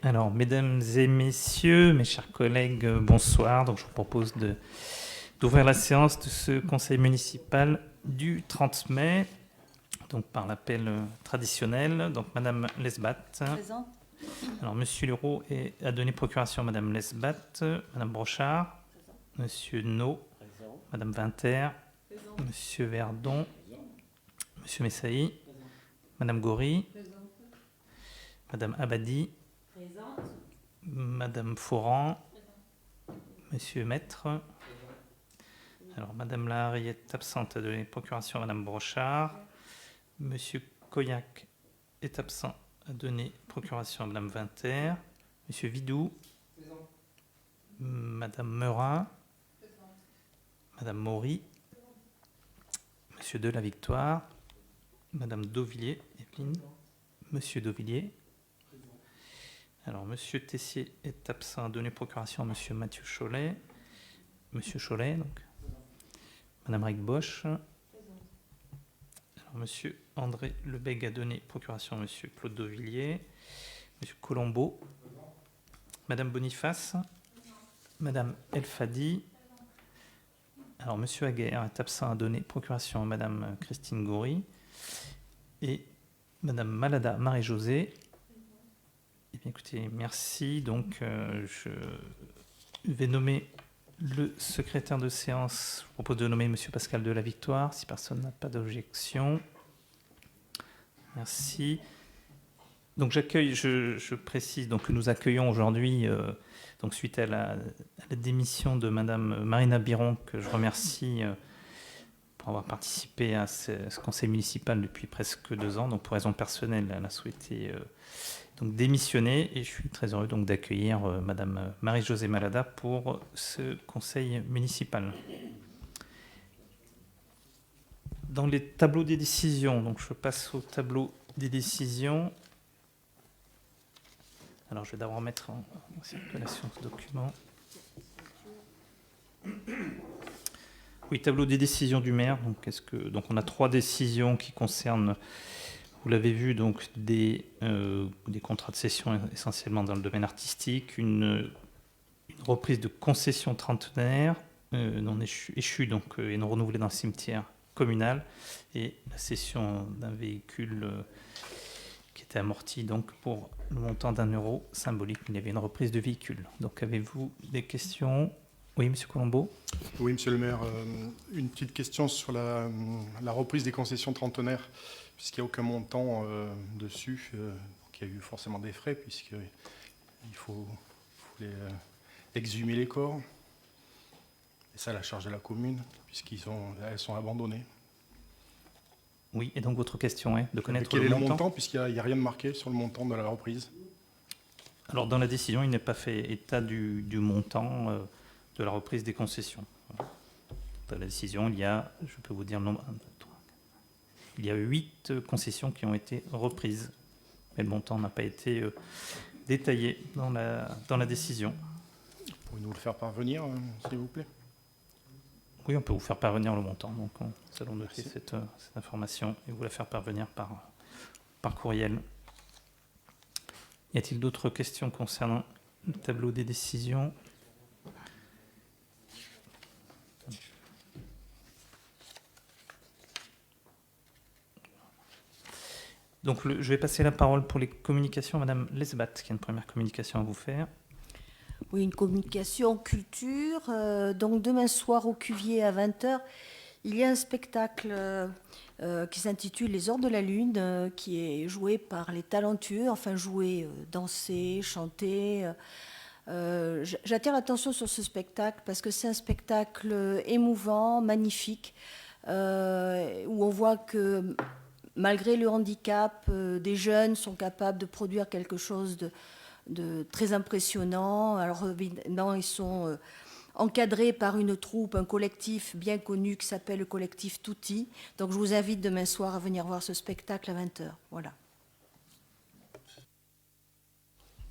Alors, mesdames et messieurs, mes chers collègues, bonsoir. Donc, je vous propose d'ouvrir la séance de ce conseil municipal du 30 mai, donc par l'appel traditionnel. Donc, Madame Lesbat. Présente. Alors, Monsieur Leroux a donné procuration à Madame Lesbat, Madame Brochard, Monsieur No, Madame Vinter, Monsieur Verdon, Monsieur Messaï, Madame Gori, Madame Abadi, Présente. Madame Foran, Monsieur Maître. Alors, Madame Lahari est absente, a donné procuration à Madame Brochard. Monsieur Coyac est absent, a donné procuration à Madame Vinter. Monsieur Vidou. Présent. Madame Meurin. Présent. Madame Maury. Monsieur de la Victoire. Madame Dauvilliers, Evelyne. Monsieur Dauvilliers. Alors, Monsieur Tessier est absent, a donné procuration à Monsieur Mathieu Cholet. Monsieur Cholet, donc. Madame Rick-Bosch. Alors, Monsieur André Lebègue a donné procuration à Monsieur Claude Dauvilliers. Monsieur Colombo. Madame Boniface. Madame Elfadi. Alors, Monsieur Aguerre est absent, a donné procuration à Madame Christine Goury. Et Madame Malada Marie-Josée. Eh bien, écoutez, merci. Donc, je vais nommer le secrétaire de séance. Je vous propose de nommer Monsieur Pascal de la Victoire, si personne n'a pas d'objection. Merci. Donc, j'accueille, je précise donc, que nous accueillons aujourd'hui, donc, suite à la démission de Madame Marina Biron, que je remercie pour avoir participé à ce conseil municipal depuis presque 2 ans. Donc, pour raison personnelle, elle a souhaité donc démissionner, et je suis très heureux donc d'accueillir Madame Marie-Josée Malada pour ce conseil municipal. Dans les tableaux des décisions, donc je passe au tableau des décisions. Alors je vais d'abord mettre en circulation ce document. Oui, tableau des décisions du maire. Donc on a 3 décisions qui concernent, vous l'avez vu, donc des contrats de cession essentiellement dans le domaine artistique, une reprise de concession trentenaire non échue donc, et non renouvelée dans le cimetière communal, et la cession d'un véhicule qui était amorti donc pour le montant d'€1 symbolique. Il y avait une reprise de véhicule. Donc avez-vous des questions ? Oui, Monsieur Colombo. Oui, Monsieur le maire, une petite question sur la reprise des concessions trentenaires, puisqu'il n'y a aucun montant dessus, donc il y a eu forcément des frais, puisqu'il faut exhumer les corps, et ça à la charge de la commune, puisqu'elles sont abandonnées. Oui, et donc votre question est de connaître quel le est montant. Le montant, puisqu'il n'y a rien de marqué sur le montant de la reprise. Alors dans la décision, il n'est pas fait état du montant de la reprise des concessions. Dans la décision, il y a, je peux vous dire le nombre, 1, 2, 3, 4, il y a 8 concessions qui ont été reprises, mais le montant n'a pas été détaillé dans la décision. Pouvez-vous nous le faire parvenir, s'il vous plaît ? Oui, on peut vous faire parvenir le montant. Donc, nous allons noter cette information et vous la faire parvenir par courriel. Y a-t-il d'autres questions concernant le tableau des décisions ? Donc, je vais passer la parole pour les communications à Madame Lesbat, qui a une première communication à vous faire. Oui, une communication culture. Donc demain soir au Cuvier à 20h, il y a un spectacle qui s'intitule Les Heures de la Lune, qui est joué par les talentueux, enfin joué, danser, chanter. J'attire l'attention sur ce spectacle parce que c'est un spectacle émouvant, magnifique, où on voit que malgré le handicap, des jeunes sont capables de produire quelque chose de très impressionnant. Alors évidemment, ils sont encadrés par une troupe, un collectif bien connu qui s'appelle le collectif Tutti. Donc je vous invite demain soir à venir voir ce spectacle à 20h. Voilà.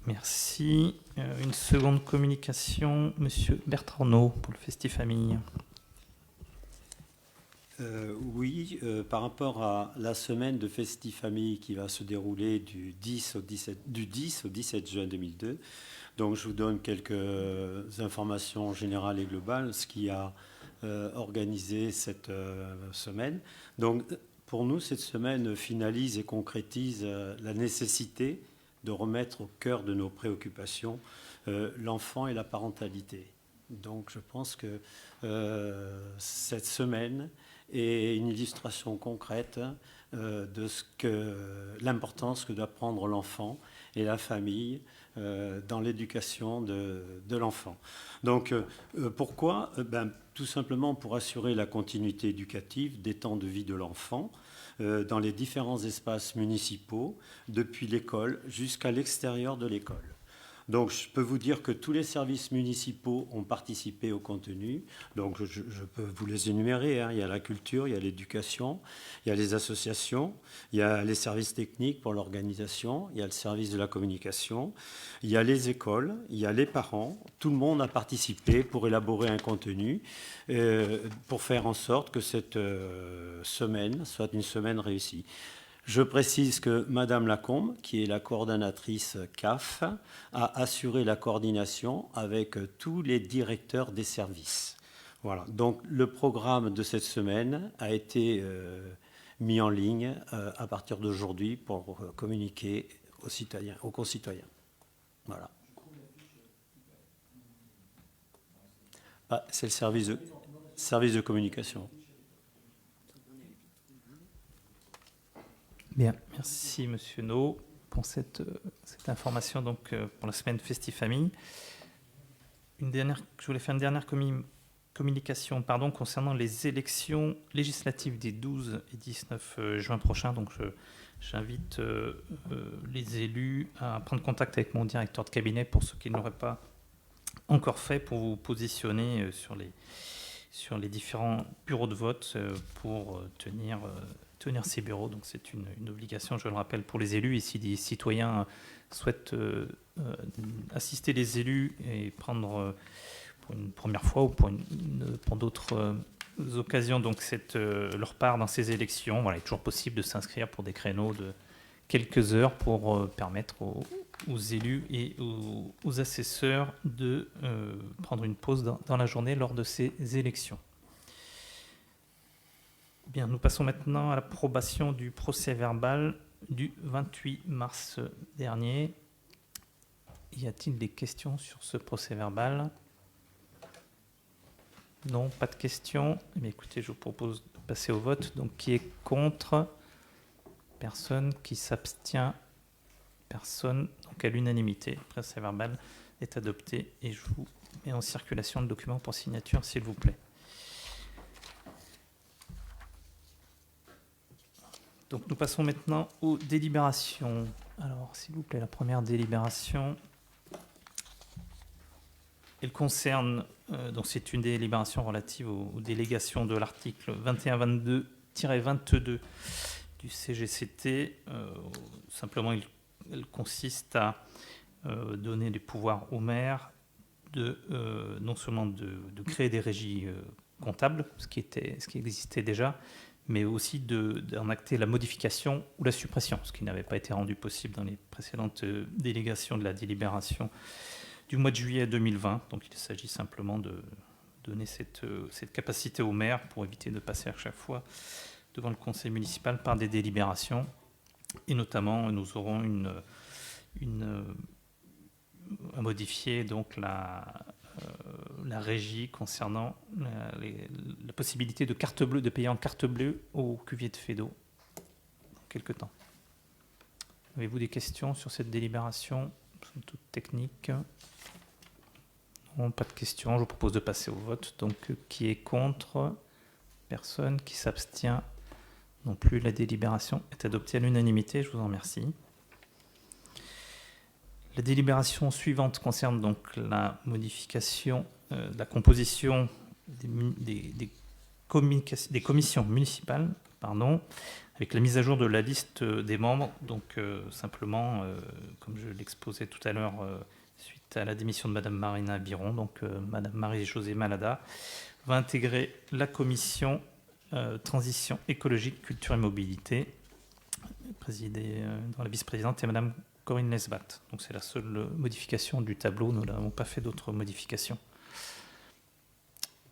Merci. Une seconde communication, Monsieur Bertrand pour le Festifamille. Oui, par rapport à la semaine de Festifamille qui va se dérouler du 10 au 17 juin 2002, donc je vous donne quelques informations générales et globales, ce qui a organisé cette semaine. Donc pour nous, cette semaine finalise et concrétise la nécessité de remettre au cœur de nos préoccupations l'enfant et la parentalité. Donc je pense que cette semaine est une illustration concrète de l'importance que doit prendre l'enfant et la famille dans l'éducation de l'enfant. Donc pourquoi tout simplement pour assurer la continuité éducative des temps de vie de l'enfant dans les différents espaces municipaux, depuis l'école jusqu'à l'extérieur de l'école. Donc je peux vous dire que tous les services municipaux ont participé au contenu. Donc je peux vous les énumérer, hein. Il y a la culture, il y a l'éducation, il y a les associations, il y a les services techniques pour l'organisation, il y a le service de la communication, il y a les écoles, il y a les parents. Tout le monde a participé pour élaborer un contenu, pour faire en sorte que cette semaine soit une semaine réussie. Je précise que Madame Lacombe, qui est la coordonnatrice CAF, a assuré la coordination avec tous les directeurs des services. Voilà. Donc le programme de cette semaine a été mis en ligne à partir d'aujourd'hui pour communiquer aux concitoyens. Voilà. C'est le service de communication. Bien, merci Monsieur No pour cette information donc, pour la semaine Festifamille. Je voulais faire une dernière communication concernant les élections législatives des 12 et 19 juin prochains. Donc j'invite les élus à prendre contact avec mon directeur de cabinet pour ceux qui ne l'auraient pas encore fait, pour vous positionner sur les différents bureaux de vote pour tenir ces bureaux. Donc c'est une obligation, je le rappelle, pour les élus. Et si des citoyens souhaitent assister les élus et prendre pour une première fois ou pour d'autres occasions donc leur part dans ces élections, voilà, il est toujours possible de s'inscrire pour des créneaux de quelques heures pour permettre aux élus et aux assesseurs de prendre une pause dans la journée lors de ces élections. Bien, nous passons maintenant à l'approbation du procès-verbal du 28 mars dernier. Y a-t-il des questions sur ce procès-verbal ? Non, pas de questions. Eh bien, écoutez, je vous propose de passer au vote. Donc, qui est contre ? Personne. Qui s'abstient ? Personne. Donc, à l'unanimité, le procès-verbal est adopté et je vous mets en circulation le document pour signature, s'il vous plaît. Donc nous passons maintenant aux délibérations. Alors, s'il vous plaît, la première délibération, elle concerne, donc c'est une délibération relative aux délégations de l'article 2122-22 du CGCT. Simplement, elle consiste à donner des pouvoirs au maire non seulement de créer des régies comptables, ce qui existait déjà, mais aussi d'en acter la modification ou la suppression, ce qui n'avait pas été rendu possible dans les précédentes délégations de la délibération du mois de juillet 2020. Donc il s'agit simplement de donner cette capacité au maire pour éviter de passer à chaque fois devant le conseil municipal par des délibérations. Et notamment, nous aurons à modifier donc la régie concernant la possibilité de carte bleue, de payer en carte bleue au cuvier de Fédot dans quelques temps. Avez-vous des questions sur cette délibération ? Sont toutes techniques. Non, pas de questions. Je vous propose de passer au vote. Donc, qui est contre ? Personne. Qui s'abstient ? Non plus. La délibération est adoptée à l'unanimité. Je vous en remercie. La délibération suivante concerne donc la modification de la composition des commissions municipales, avec la mise à jour de la liste des membres. Donc simplement, comme je l'exposais tout à l'heure, suite à la démission de Madame Marina Biron, donc Madame Marie-Josée Malada va intégrer la commission transition écologique, culture et mobilité, présidée dans la vice-présidente est Madame Corinne Lesbat. Donc c'est la seule modification du tableau, nous n'avons pas fait d'autres modifications.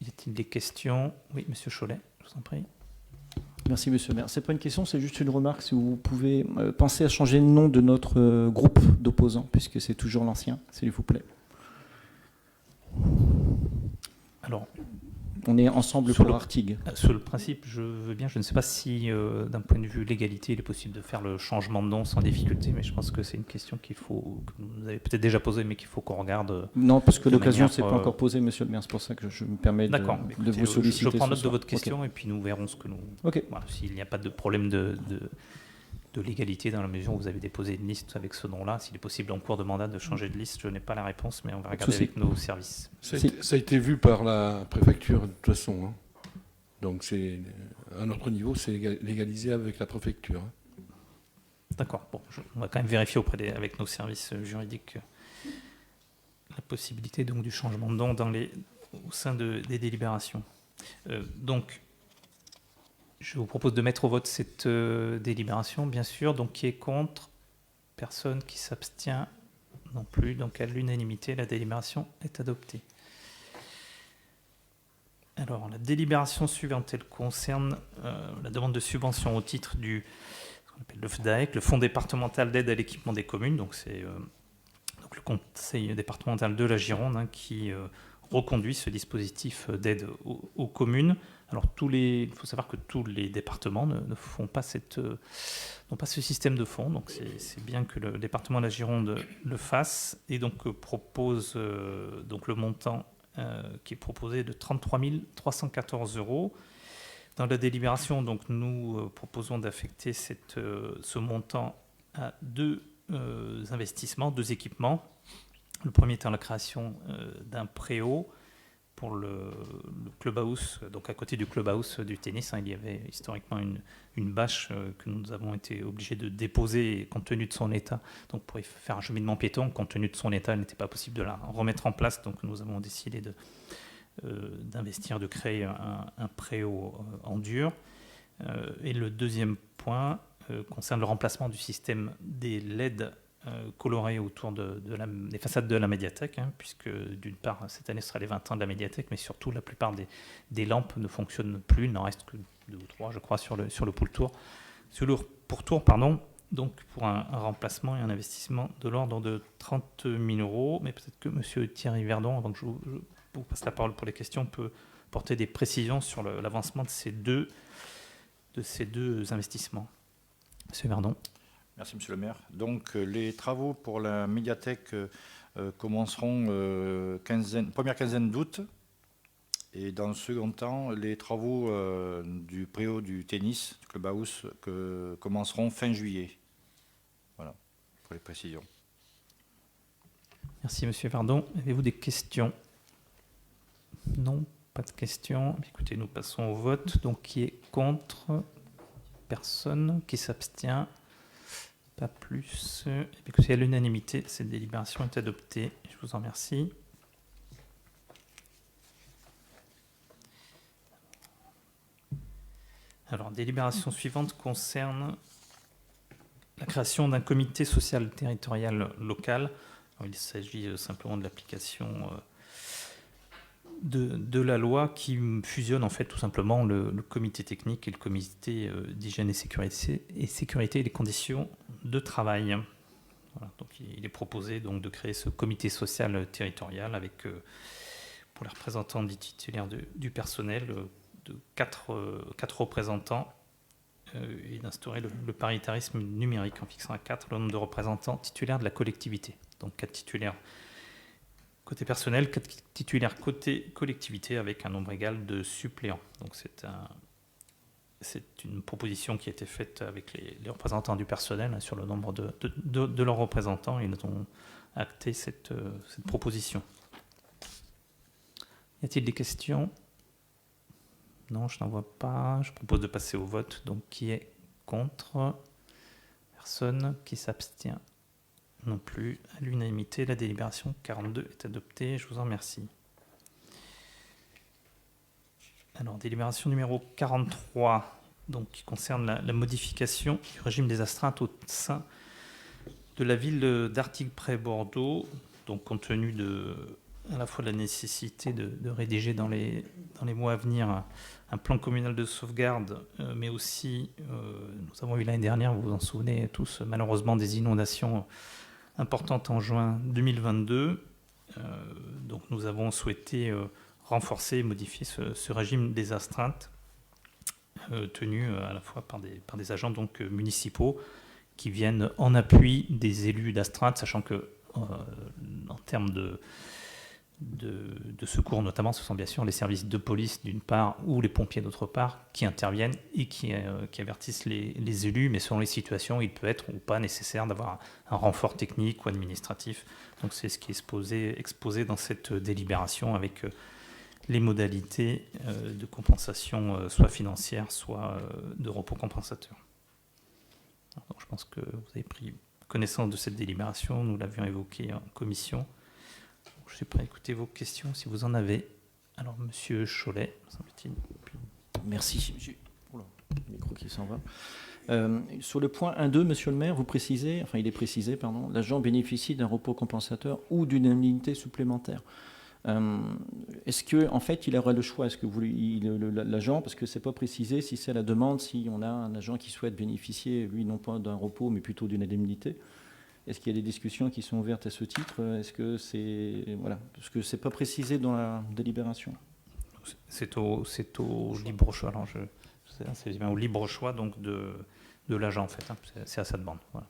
Y a-t-il des questions? Oui, Monsieur Cholet, je vous en prie. Merci, monsieur le maire. Ce n'est pas une question, c'est juste une remarque. Si vous pouvez penser à changer le nom de notre groupe d'opposants, puisque c'est toujours l'ancien, s'il vous plaît. Alors, on est ensemble sur pour Artigues. Sur le principe, je veux bien. Je ne sais pas si, d'un point de vue légalité, il est possible de faire le changement de nom sans difficulté, mais je pense que c'est une question que vous avez peut-être déjà posée, mais qu'il faut qu'on regarde. Non, parce que de l'occasion ne manière, s'est pas encore posée, monsieur le maire. C'est pour ça que je me permets de vous solliciter. Je prends note ce de soir. votre question Ok. et puis nous verrons ce que nous. Ok. Voilà, s'il n'y a pas de problème de légalité dans la mesure où vous avez déposé une liste avec ce nom-là. S'il est possible en cours de mandat de changer de liste, je n'ai pas la réponse, mais on va regarder avec nos services. Ça a été vu par la préfecture de toute façon. Hein. Donc c'est à notre niveau, c'est légalisé avec la préfecture. Hein. D'accord. Bon, on va quand même vérifier avec nos services juridiques la possibilité donc du changement de nom au sein des délibérations. Donc, je vous propose de mettre au vote cette délibération, bien sûr. Donc, qui est contre? Personne. Qui s'abstient? Non plus. Donc, à l'unanimité, la délibération est adoptée. Alors, la délibération suivante, elle concerne la demande de subvention au titre du ce qu'on appelle le FDAEC, le Fonds départemental d'aide à l'équipement des communes. Donc, c'est le conseil départemental de la Gironde qui reconduit ce dispositif d'aide aux communes. Alors, il faut savoir que tous les départements ne font pas n'ont pas ce système de fonds. Donc, c'est bien que le département de la Gironde le fasse et donc propose donc le montant qui est proposé de 33 314 €. Dans la délibération, donc, nous proposons d'affecter ce montant à deux investissements, deux équipements. Le premier étant la création d'un préau pour le clubhouse, donc à côté du clubhouse du tennis. Il y avait historiquement une bâche que nous avons été obligés de déposer compte tenu de son état. Donc pour y faire un cheminement piéton, compte tenu de son état, il n'était pas possible de la remettre en place. Donc nous avons décidé d'investir, de créer un préau en dur. Et le deuxième point concerne le remplacement du système des LED colorés autour des façades de la médiathèque, puisque d'une part, cette année, ce sera les 20 ans de la médiathèque, mais surtout, la plupart des lampes ne fonctionnent plus. Il n'en reste que 2 ou 3, je crois, sur le pourtour. Donc, pour un remplacement et un investissement de l'ordre de 30 000 €. Mais peut-être que M. Thierry Verdon, avant que je vous passe la parole pour les questions, peut porter des précisions sur l'avancement de ces deux investissements. M. Verdon. Merci, Monsieur le maire. Donc, les travaux pour la médiathèque commenceront première quinzaine d'août. Et dans le second temps, les travaux du préau du tennis, du clubhouse, commenceront fin juillet. Voilà, pour les précisions. Merci, Monsieur Verdon. Avez-vous des questions? Non, pas de questions. Écoutez, nous passons au vote. Donc, qui est contre? Personne. Qui s'abstient? Pas plus. Écoutez, à l'unanimité, cette délibération est adoptée. Je vous en remercie. Alors, délibération suivante concerne la création d'un comité social territorial local. Alors, il s'agit simplement de l'application de la loi qui fusionne en fait tout simplement le comité technique et le comité d'hygiène et sécurité et des conditions de travail. Voilà, donc il est proposé donc de créer ce comité social territorial avec pour les représentants des titulaires du personnel de 4 représentants et d'instaurer le paritarisme numérique en fixant à 4 le nombre de représentants titulaires de la collectivité. Donc 4 titulaires côté personnel, 4 titulaires côté collectivité avec un nombre égal de suppléants. Donc c'est une proposition qui a été faite avec les représentants du personnel sur le nombre de leurs représentants. Ils ont acté cette proposition. Y a-t-il des questions? Non, je n'en vois pas. Je propose de passer au vote. Donc, qui est contre? Personne. Qui s'abstient? Non plus. À l'unanimité, la délibération 42 est adoptée. Je vous en remercie. Alors, délibération numéro 43, donc, qui concerne la modification du régime des astreintes au sein de la ville d'Artigues-Près-Bordeaux, donc compte tenu à la fois de la nécessité de rédiger dans les mois à venir un plan communal de sauvegarde, mais aussi, nous avons eu l'année dernière, vous vous en souvenez tous, malheureusement, des inondations importantes en juin 2022. Donc nous avons souhaité renforcer et modifier ce régime des astreintes tenu à la fois par des agents donc, municipaux qui viennent en appui des élus d'astreinte, sachant que en termes de secours notamment, ce sont bien sûr les services de police d'une part ou les pompiers d'autre part qui interviennent et qui avertissent les élus, mais selon les situations, il peut être ou pas nécessaire d'avoir un renfort technique ou administratif. Donc c'est ce qui est exposé dans cette délibération avec les modalités de compensation soit financière, soit de repos compensateur. Donc je pense que vous avez pris connaissance de cette délibération, nous l'avions évoquée en commission. Je suis prêt à écouter vos questions si vous en avez. Alors, Monsieur Cholet, semble-t-il. Merci. Oula, le micro qui s'en va. Sur le point 1.2, Monsieur le maire, il est précisé, l'agent bénéficie d'un repos compensateur ou d'une indemnité supplémentaire. Est-ce que, en fait, il aurait le choix? Est-ce que l'agent, parce que c'est pas précisé, si c'est à la demande, si on a un agent qui souhaite bénéficier, lui, non pas d'un repos, mais plutôt d'une indemnité? Est-ce qu'il y a des discussions qui sont ouvertes à ce titre? Est-ce que c'est parce que c'est pas précisé dans la délibération. C'est au libre choix. Alors c'est bien au libre choix donc de l'agent en fait. Hein. C'est à sa demande. Voilà.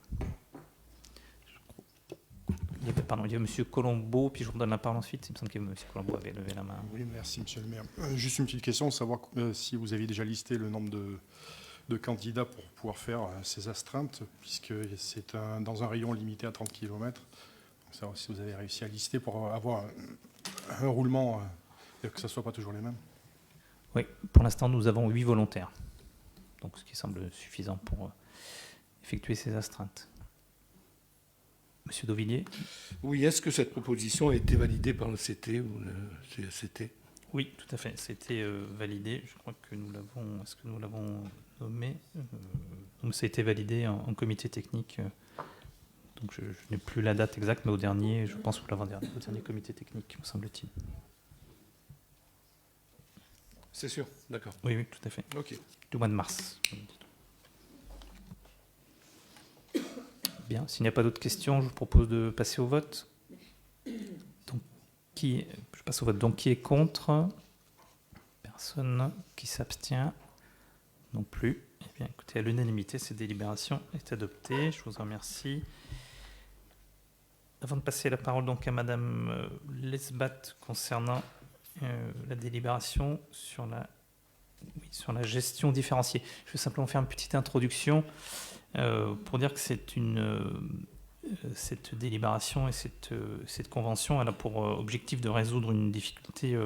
Il y a M. Colombo, puis je vous donne la parole ensuite. Il me semble que M. Colombo avait levé la main. Oui, merci Monsieur le maire. Juste une petite question, savoir si vous aviez déjà listé le nombre de candidats pour pouvoir faire ces astreintes, puisque c'est dans un rayon limité à 30 km. Donc, savoir si vous avez réussi à lister pour avoir un roulement, et que ce ne soit pas toujours les mêmes. Oui, pour l'instant, nous avons 8 volontaires. Donc, ce qui semble suffisant pour effectuer ces astreintes. Monsieur Dauvilliers? Oui, est-ce que cette proposition a été validée par le CT ou le CACT? Oui, tout à fait. C'était validé. Je crois que nous l'avons... Est-ce que nous l'avons nommé donc ça a été validé en comité technique. Donc je n'ai plus la date exacte, mais au dernier, je pense, ou l'avant-dernier, au dernier comité technique, me semble-t-il. C'est sûr, d'accord. Oui, tout à fait. Ok. Du mois de mars. Bien, s'il n'y a pas d'autres questions, je vous propose de passer au vote. Donc, je passe au vote. Donc, qui est contre? Personne. Qui s'abstient? Non plus. Eh bien, écoutez, à l'unanimité, cette délibération est adoptée. Je vous en remercie. Avant de passer la parole donc à Madame Lesbat concernant la délibération sur la gestion différenciée, je vais simplement faire une petite introduction pour dire que cette délibération et cette convention, elle a pour objectif de résoudre une difficulté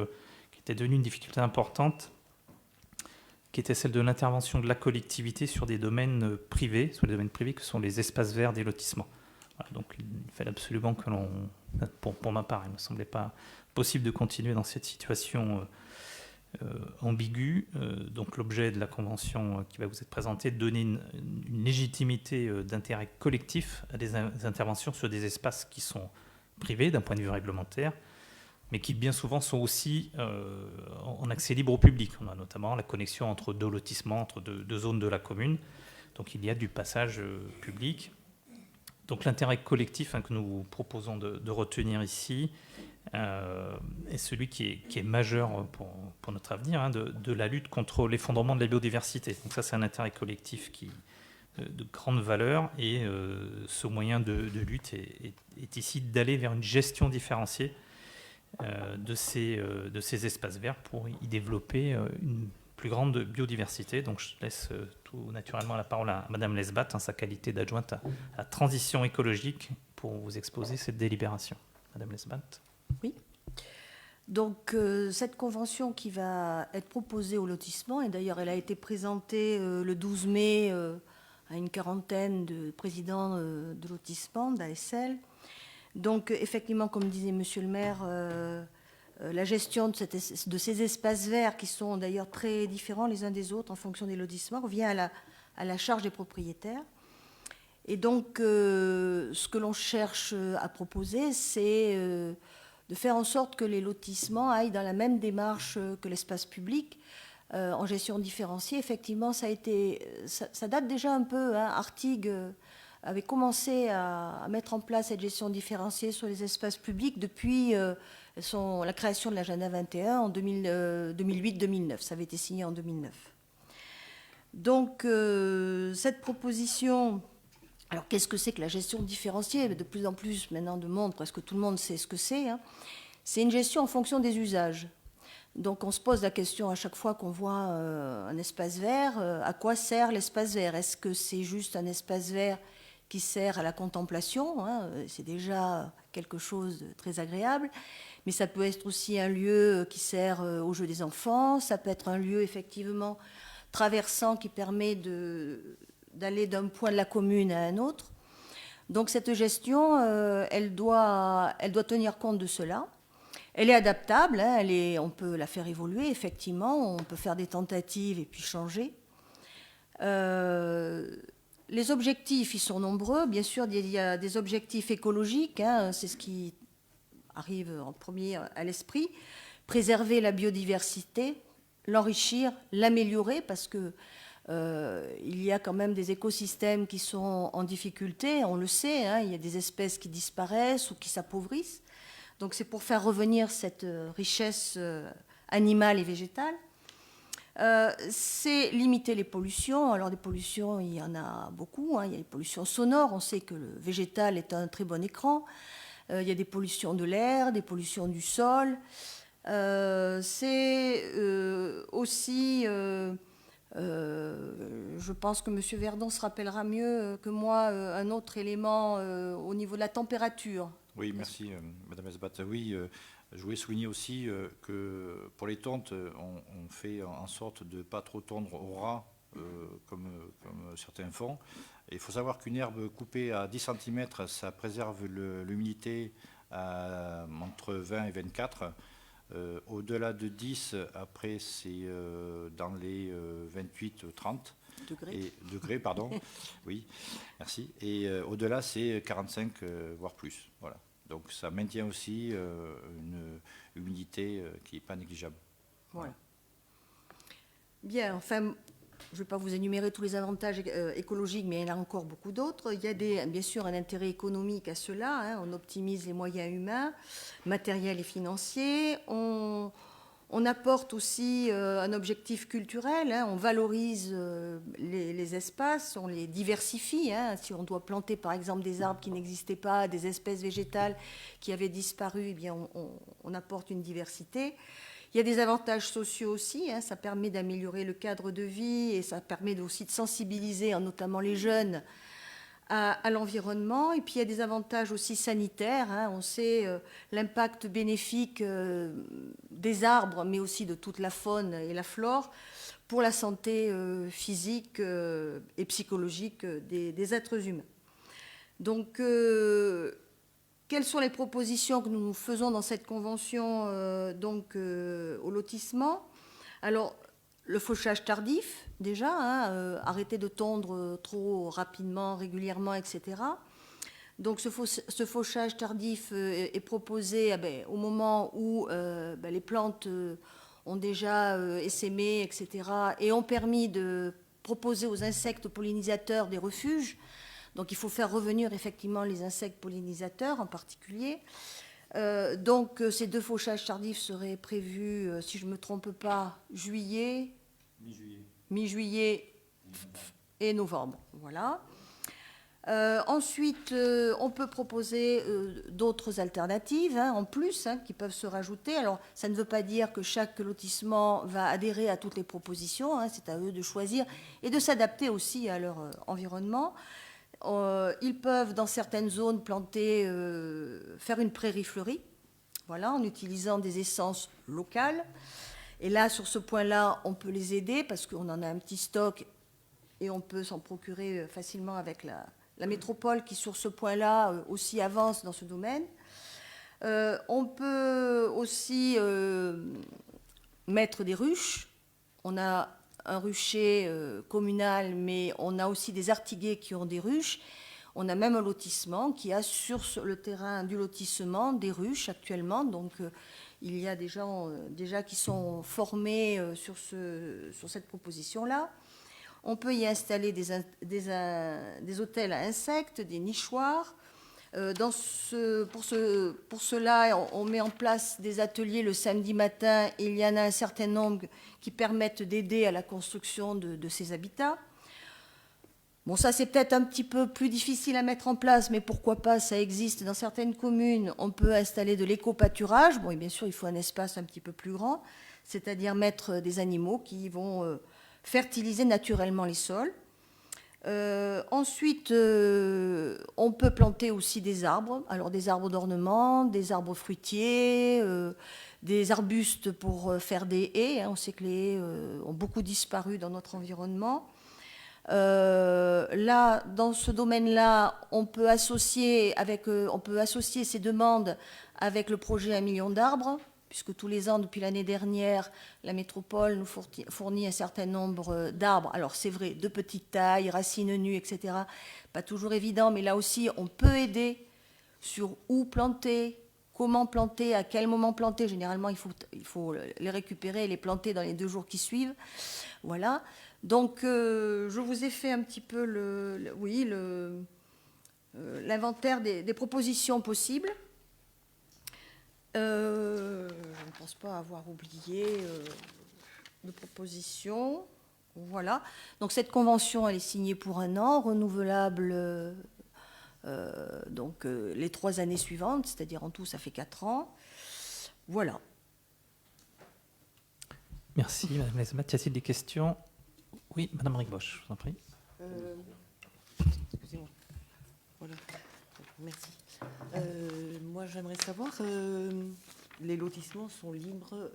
qui était devenue une difficulté importante, qui était celle de l'intervention de la collectivité sur des domaines privés, sur les domaines privés que sont les espaces verts des lotissements. Voilà, donc il fallait absolument que pour ma part, il ne me semblait pas possible de continuer dans cette situation ambiguë. Donc l'objet de la convention qui va vous être présentée est de donner une légitimité d'intérêt collectif à des interventions sur des espaces qui sont privés d'un point de vue réglementaire, mais qui bien souvent sont aussi en accès libre au public. On a notamment la connexion entre deux lotissements, entre deux zones de la commune. Donc il y a du passage public. Donc l'intérêt collectif que nous vous proposons de retenir ici est celui qui est majeur pour notre avenir, de la lutte contre l'effondrement de la biodiversité. Donc ça, c'est un intérêt collectif de grande valeur, et ce moyen de lutte est ici d'aller vers une gestion différenciée de ces espaces verts pour y développer une plus grande biodiversité. Donc je laisse tout naturellement la parole à Madame Lesbat en sa qualité d'adjointe à la transition écologique pour vous exposer cette délibération. Madame Lesbat. Oui. Donc cette convention qui va être proposée au lotissement, et d'ailleurs elle a été présentée le 12 mai à une quarantaine de présidents de lotissement, d'ASL. Donc effectivement, comme disait Monsieur le maire, la gestion de ces espaces verts, qui sont d'ailleurs très différents les uns des autres en fonction des lotissements, revient à la charge des propriétaires. Et donc, ce que l'on cherche à proposer, c'est de faire en sorte que les lotissements aillent dans la même démarche que l'espace public. En gestion différenciée, effectivement, ça date déjà un peu. Hein. Artigues avait commencé à mettre en place cette gestion différenciée sur les espaces publics depuis la création de l'agenda 21 en 2008-2009. Ça avait été signé en 2009. Donc, cette proposition... Alors, qu'est-ce que c'est que la gestion différenciée? De plus en plus, maintenant, de monde, presque tout le monde sait ce que c'est. Hein. C'est une gestion en fonction des usages. Donc, on se pose la question à chaque fois qu'on voit un espace vert, à quoi sert l'espace vert? Est-ce que c'est juste un espace vert qui sert à la contemplation, hein? C'est déjà quelque chose de très agréable, mais ça peut être aussi un lieu qui sert au jeu des enfants, ça peut être un lieu, effectivement, traversant qui permet d'aller d'un point de la commune à un autre. Donc cette gestion, elle doit tenir compte de cela. Elle est adaptable, hein, on peut la faire évoluer, effectivement, on peut faire des tentatives et puis changer. Les objectifs, ils sont nombreux. Bien sûr, il y a des objectifs écologiques, hein, c'est ce qui arrive en premier à l'esprit. Préserver la biodiversité, l'enrichir, l'améliorer, parce que il y a quand même des écosystèmes qui sont en difficulté, on le sait, hein, il y a des espèces qui disparaissent ou qui s'appauvrissent. Donc c'est pour faire revenir cette richesse animale et végétale. C'est limiter les pollutions. Alors des pollutions, il y en a beaucoup, hein. Il y a les pollutions sonores, on sait que le végétal est un très bon écran. Il y a des pollutions de l'air, des pollutions du sol. C'est aussi... je pense que M. Verdon se rappellera mieux que moi un autre élément au niveau de la température. Oui, merci Madame Esbat. Oui, je voulais souligner aussi que pour les tontes, on fait en sorte de ne pas trop tondre au ras comme certains font. Et il faut savoir qu'une herbe coupée à 10 cm, ça préserve l'humidité entre 20 et 24. Au-delà de 10, après, c'est dans les 28-30 degrés, pardon. Oui, merci. Et au-delà, c'est 45, voire plus. Voilà. Donc, ça maintient aussi une humidité qui n'est pas négligeable. Voilà. Bien, enfin, je ne vais pas vous énumérer tous les avantages écologiques, mais il y en a encore beaucoup d'autres. Il y a bien sûr un intérêt économique à cela. Hein. On optimise les moyens humains, matériels et financiers. On apporte aussi un objectif culturel. Hein. On valorise les espaces, on les diversifie. Hein. Si on doit planter, par exemple, des arbres qui n'existaient pas, des espèces végétales qui avaient disparu, eh bien, on apporte une diversité. Il y a des avantages sociaux aussi, hein, ça permet d'améliorer le cadre de vie et ça permet aussi de sensibiliser, notamment les jeunes, à l'environnement. Et puis il y a des avantages aussi sanitaires, hein, on sait l'impact bénéfique des arbres, mais aussi de toute la faune et la flore pour la santé physique et psychologique des êtres humains. Donc, quelles sont les propositions que nous faisons dans cette convention au lotissement? Alors, le fauchage tardif, déjà, hein, arrêter de tondre trop rapidement, régulièrement, etc. Donc, ce fauchage tardif est proposé au moment où les plantes ont déjà essaimé, etc., et ont permis de proposer aux insectes pollinisateurs des refuges. Donc il faut faire revenir effectivement les insectes pollinisateurs en particulier. Donc ces deux fauchages tardifs seraient prévus, si je ne me trompe pas, mi-juillet et novembre. Voilà. Ensuite, on peut proposer d'autres alternatives, hein, en plus, hein, qui peuvent se rajouter. Alors, ça ne veut pas dire que chaque lotissement va adhérer à toutes les propositions. Hein, c'est à eux de choisir et de s'adapter aussi à leur environnement. Ils peuvent, dans certaines zones, faire une prairie fleurie, voilà, en utilisant des essences locales. Et là, sur ce point-là, on peut les aider parce qu'on en a un petit stock et on peut s'en procurer facilement avec la métropole qui, sur ce point-là, aussi avance dans ce domaine. On peut aussi mettre des ruches. On a un rucher communal, mais on a aussi des artigués qui ont des ruches. On a même un lotissement qui a sur le terrain du lotissement des ruches actuellement. Donc il y a des gens déjà qui sont formés sur cette proposition-là. On peut y installer des hôtels à insectes, des nichoirs. Pour cela, on met en place des ateliers le samedi matin. Il y en a un certain nombre qui permettent d'aider à la construction de ces habitats. Bon, ça c'est peut-être un petit peu plus difficile à mettre en place, mais pourquoi pas, ça existe dans certaines communes. On peut installer de l'éco-pâturage. Bon, et bien sûr, il faut un espace un petit peu plus grand, c'est-à-dire mettre des animaux qui vont fertiliser naturellement les sols. Ensuite, on peut planter aussi des arbres. Alors des arbres d'ornement, des arbres fruitiers, des arbustes pour faire des haies. On sait que les haies ont beaucoup disparu dans notre environnement. Là, dans ce domaine-là, on peut associer ces demandes avec le projet 1 million d'arbres, puisque tous les ans, depuis l'année dernière, la métropole nous fournit un certain nombre d'arbres. Alors c'est vrai, de petite taille, racines nues, etc. Pas toujours évident, mais là aussi, on peut aider sur où planter, comment planter, à quel moment planter. Généralement, il faut les récupérer et les planter dans les 2 jours qui suivent. Voilà. Donc, je vous ai fait un petit peu l'inventaire des propositions possibles. Je ne pense pas avoir oublié de propositions. Voilà. Donc, cette convention, elle est signée pour 1 an, renouvelable les 3 années suivantes, c'est-à-dire en tout, ça fait 4 ans. Voilà. Merci, Madame Lesmat. Y a-t-il des questions? Oui, Madame Rigbosch, je vous en prie. Excusez-moi. Voilà. Merci. Moi, j'aimerais savoir, les lotissements sont libres,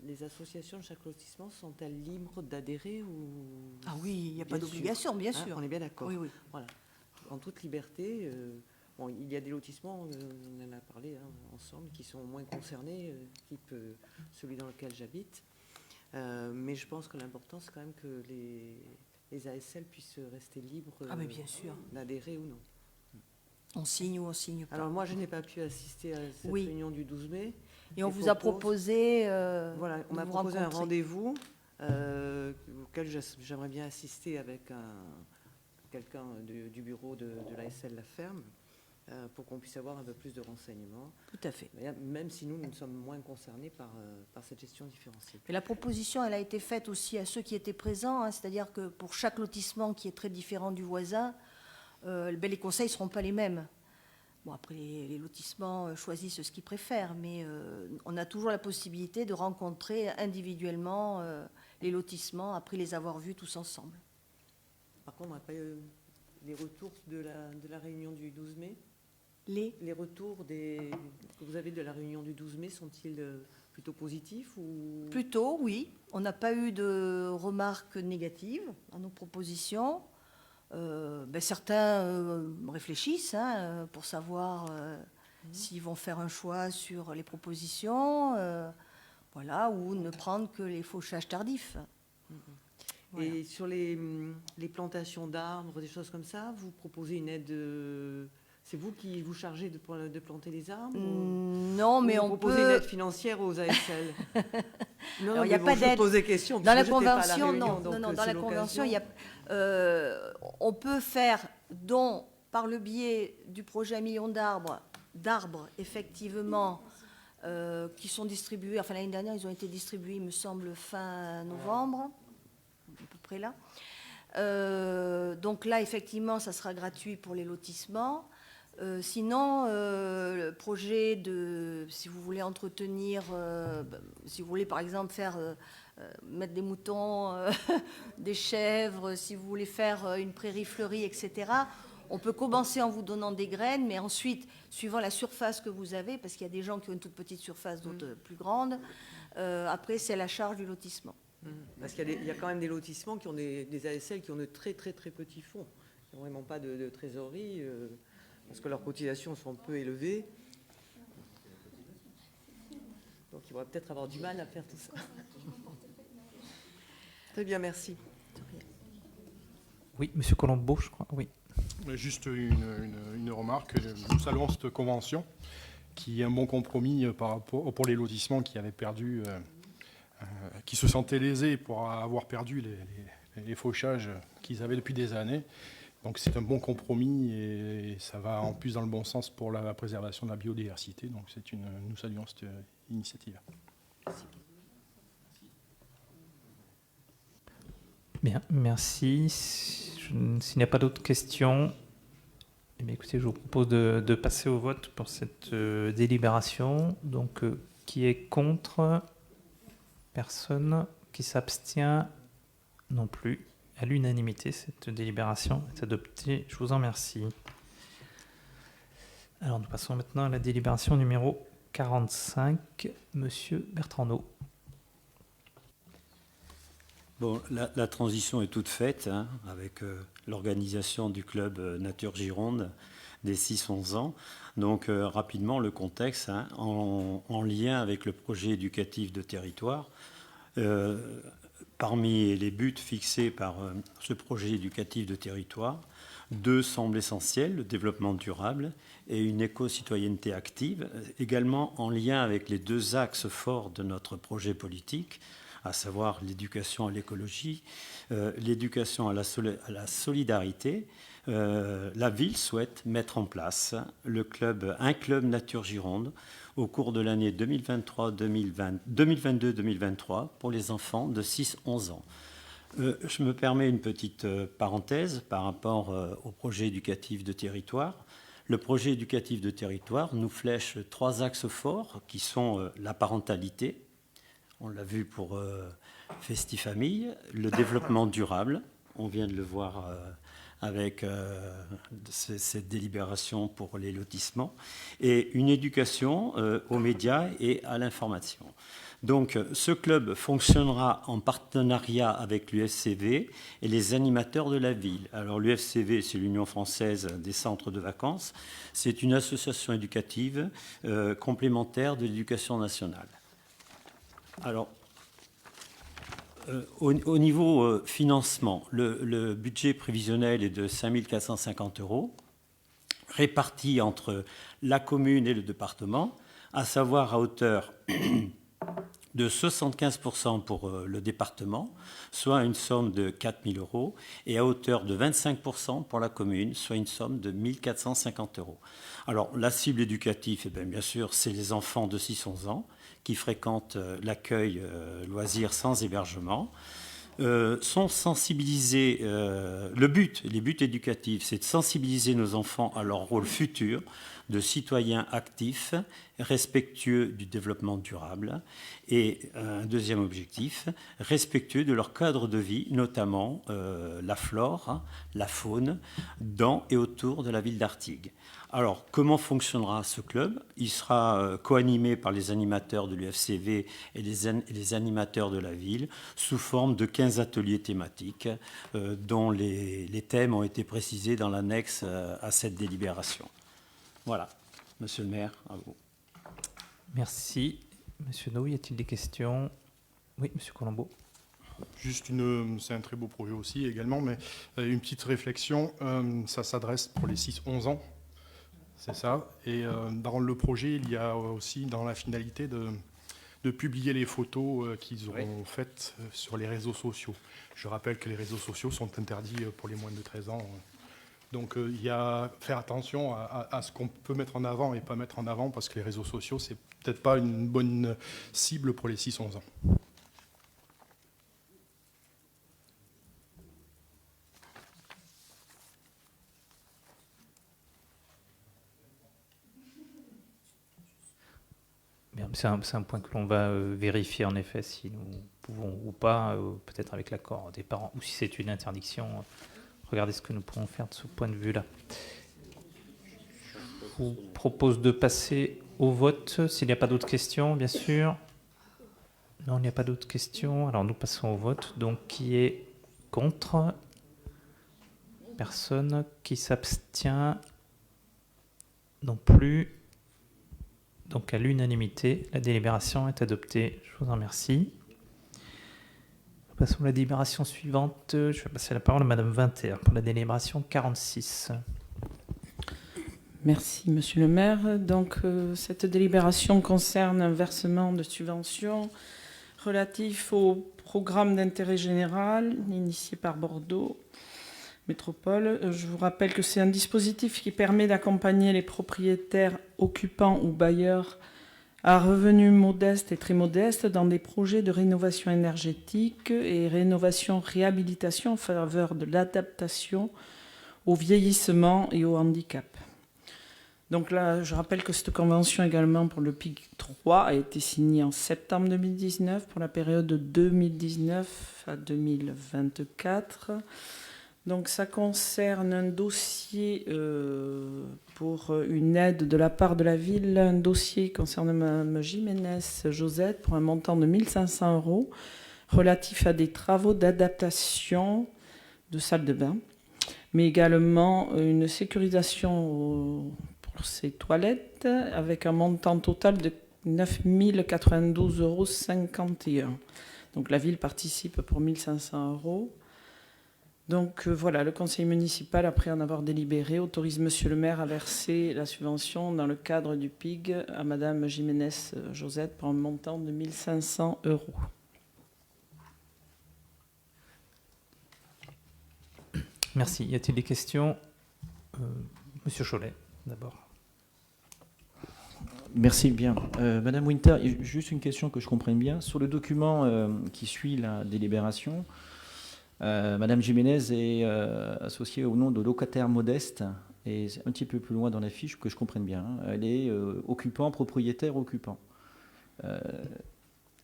les associations de chaque lotissement sont-elles libres d'adhérer ou... Ah oui, il n'y a pas d'obligation, bien sûr. On est bien d'accord. Oui, oui. Voilà. En toute liberté. Bon, il y a des lotissements, on en a parlé ensemble, qui sont moins concernés, type celui dans lequel j'habite. Mais je pense que l'important, c'est quand même que les ASL puissent rester libres bien sûr. d'adhérer ou non. On signe ou on signe pas. Alors moi, je n'ai pas pu assister à cette réunion du 12 mai. Et on vous a proposé... voilà, on m'a proposé un rendez-vous auquel j'aimerais bien assister avec quelqu'un du bureau de l'ASL La Ferme. Pour qu'on puisse avoir un peu plus de renseignements. Tout à fait. Même si nous sommes moins concernés par cette gestion différenciée. Et la proposition, elle a été faite aussi à ceux qui étaient présents, hein, c'est-à-dire que pour chaque lotissement qui est très différent du voisin, les conseils ne seront pas les mêmes. Bon, après, les lotissements choisissent ce qu'ils préfèrent, mais on a toujours la possibilité de rencontrer individuellement les lotissements après les avoir vus tous ensemble. Par contre, on n'a pas eu les retours de la réunion du 12 mai. Les retours que vous avez de la réunion du 12 mai sont-ils plutôt positifs ou... Plutôt, oui. On n'a pas eu de remarques négatives à nos propositions. Certains réfléchissent pour savoir s'ils vont faire un choix sur les propositions, ou ne prendre que les fauchages tardifs. Voilà. Et sur les plantations d'arbres, des choses comme ça, vous proposez une aide... C'est vous qui vous chargez de planter les arbres Non, mais on propose une aide financière aux ASL. Non, il n'y a pas d'aide. Je pose des questions. Dans la convention, non. Dans la convention, on peut faire don par le biais du projet 1 million d'arbres, effectivement, qui sont distribués. Enfin, l'année dernière, ils ont été distribués, il me semble, fin novembre, à peu près là. Donc là, effectivement, ça sera gratuit pour les lotissements. Sinon, le projet si vous voulez entretenir, si vous voulez par exemple mettre des moutons, des chèvres, si vous voulez faire une prairie fleurie, etc., on peut commencer en vous donnant des graines, mais ensuite, suivant la surface que vous avez, parce qu'il y a des gens qui ont une toute petite surface, d'autres plus grande, après c'est à la charge du lotissement. Parce qu'il y a quand même des lotissements qui ont des ASL qui ont de très très très petits fonds, qui n'ont vraiment pas de trésorerie. Parce que leurs cotisations sont peu élevées. qui vont peut-être avoir du mal à faire tout ça. Très bien, merci. Oui, Monsieur Colombo, je crois. Oui. Juste une remarque. Nous saluons cette convention qui est un bon compromis par rapport pour les lotissements qui avaient perdu, qui se sentaient lésés pour avoir perdu les fauchages qu'ils avaient depuis des années. Donc c'est un bon compromis et ça va en plus dans le bon sens pour la préservation de la biodiversité. Donc nous saluons cette initiative. Bien, merci. S'il n'y a pas d'autres questions, eh bien, écoutez, je vous propose de passer au vote pour cette délibération. Donc, qui est contre? Personne. Qui s'abstient? Non plus. À l'unanimité, cette délibération est adoptée. Je vous en remercie. Alors, nous passons maintenant à la délibération numéro 45. Monsieur Bertrandot. Bon, la transition est toute faite hein, avec l'organisation du club Nature Gironde des 6-11 ans. Donc rapidement le contexte hein, en lien avec le projet éducatif de territoire. Parmi les buts fixés par ce projet éducatif de territoire, 2 semblent essentiels, le développement durable et une éco-citoyenneté active, également en lien avec les 2 axes forts de notre projet politique, à savoir l'éducation à l'écologie, l'éducation à la solidarité. La ville souhaite mettre en place un club Nature Gironde au cours de l'année 2022-2023 pour les enfants de 6-11 ans. Je me permets une petite parenthèse par rapport au projet éducatif de territoire. Le projet éducatif de territoire nous flèche 3 axes forts qui sont la parentalité, on l'a vu pour Festifamille, le développement durable, on vient de le voir avec cette délibération pour les lotissements, et une éducation aux médias et à l'information. Donc ce club fonctionnera en partenariat avec l'UFCV et les animateurs de la ville. Alors l'UFCV, c'est l'Union française des centres de vacances, c'est une association éducative complémentaire de l'éducation nationale. Alors, au niveau financement, le budget prévisionnel est de 5 450 €, réparti entre la commune et le département, à savoir à hauteur de 75% pour le département, soit une somme de 4 000 €, et à hauteur de 25% pour la commune, soit une somme de 1 450 €. Alors, la cible éducative, bien sûr, c'est les enfants de 6-11 ans qui fréquentent l'accueil loisirs sans hébergement. Sont sensibilisés, les buts éducatifs, c'est de sensibiliser nos enfants à leur rôle futur de citoyens actifs, respectueux du développement durable, et un deuxième objectif, respectueux de leur cadre de vie, notamment la flore, la faune, dans et autour de la ville d'Artigues. Alors, comment fonctionnera ce club? Il sera co-animé par les animateurs de l'UFCV et les animateurs de la ville, sous forme de 15 ateliers thématiques, dont les thèmes ont été précisés dans l'annexe à cette délibération. Voilà, monsieur le maire, à vous. Merci. Monsieur No, y a-t-il des questions? Oui, monsieur Colombo. Juste c'est un très beau projet aussi également, mais une petite réflexion, ça s'adresse pour les 6-11 ans, c'est ça. Et dans le projet, il y a aussi dans la finalité de publier les photos qu'ils auront faites sur les réseaux sociaux. Je rappelle que les réseaux sociaux sont interdits pour les moins de 13 ans. Donc il y a faire attention à ce qu'on peut mettre en avant et pas mettre en avant, parce que les réseaux sociaux, c'est peut-être pas une bonne cible pour les 6-11 ans. C'est un point que l'on va vérifier en effet si nous pouvons ou pas, peut-être avec l'accord des parents, ou si c'est une interdiction. Regardez ce que nous pourrons faire de ce point de vue-là. Je vous propose de passer au vote, s'il n'y a pas d'autres questions, bien sûr. Non, il n'y a pas d'autres questions. Alors nous passons au vote. Donc qui est contre? Personne. Qui s'abstient? Non plus. Donc à l'unanimité, la délibération est adoptée. Je vous en remercie. Passons à la délibération suivante. Je vais passer la parole à Madame Vinter pour la délibération 46. Merci, Monsieur le maire. Donc, cette délibération concerne un versement de subvention relatif au programme d'intérêt général initié par Bordeaux Métropole. Je vous rappelle que c'est un dispositif qui permet d'accompagner les propriétaires, occupants ou bailleurs à revenus modestes et très modestes dans des projets de rénovation énergétique et rénovation-réhabilitation en faveur de l'adaptation au vieillissement et au handicap. Donc là, je rappelle que cette convention également pour le PIG 3 a été signée en septembre 2019 pour la période de 2019 à 2024. Donc ça concerne un dossier pour une aide de la part de la ville, un dossier concernant Mme Jiménez Josette pour un montant de 1 500 € relatif à des travaux d'adaptation de salle de bain, mais également une sécurisation pour ces toilettes avec un montant total de 9 092,51 €. Donc la ville participe pour 1 500 €. Donc voilà, le conseil municipal, après en avoir délibéré, autorise monsieur le maire à verser la subvention dans le cadre du PIG à madame Jiménez Josette pour un montant de 1 500 €. Merci. Y a-t-il des questions? Monsieur Cholet, d'abord. Merci bien. Madame Winter, juste une question que je comprenne bien. Sur le document qui suit la délibération, Madame Jiménez est associée au nom de locataire modeste, et c'est un petit peu plus loin dans la fiche que je comprenne bien. Elle est occupant, propriétaire, occupant.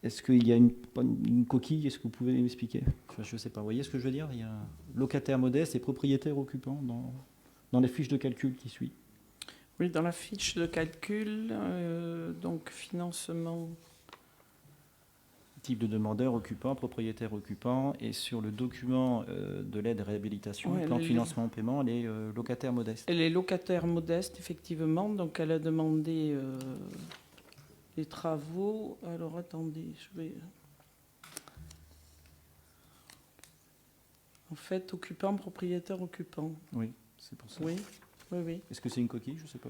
Est-ce qu'il y a une coquille? Est-ce que vous pouvez m'expliquer? Enfin, je ne sais pas. Vous voyez ce que je veux dire? Il y a locataire modeste et propriétaire occupant dans les fiches de calcul qui suit. Oui, dans la fiche de calcul, donc financement. Type de demandeur, occupant, propriétaire occupant, et sur le document de l'aide à réhabilitation, plan de financement en paiement, elle est locataire modeste. Elle est locataire modeste, effectivement, donc elle a demandé les travaux. Alors attendez, je vais... En fait, occupant, propriétaire, occupant. Oui, c'est pour ça. Oui, oui, oui. Est-ce que c'est une coquille? Je ne sais pas.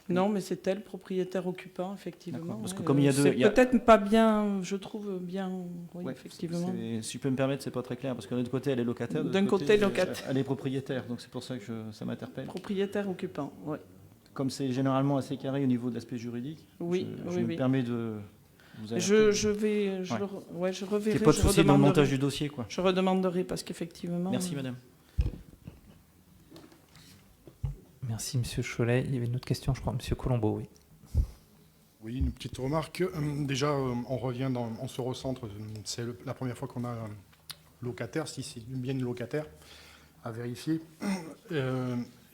Non, mais c'est elle, propriétaire occupant, effectivement. Parce que comme il y a deux... C'est peut-être pas bien, je trouve bien, oui, ouais, effectivement. Si je peux me permettre, c'est pas très clair, parce que d'un côté, elle est locataire, d'un côté, locataire. Elle est propriétaire, donc c'est pour ça que ça m'interpelle. Propriétaire occupant, oui. Comme c'est généralement assez carré au niveau de l'aspect juridique, oui, je me permets de vous alerter. Je reverrai. C'est pas de souci dans le montage du dossier, quoi. Je redemanderai, parce qu'effectivement... Merci, madame. Merci, monsieur Cholet. Il y avait une autre question, je crois, monsieur Colombo, oui. Oui, une petite remarque. Déjà, on se recentre. C'est la première fois qu'on a un locataire, si c'est bien une locataire, à vérifier.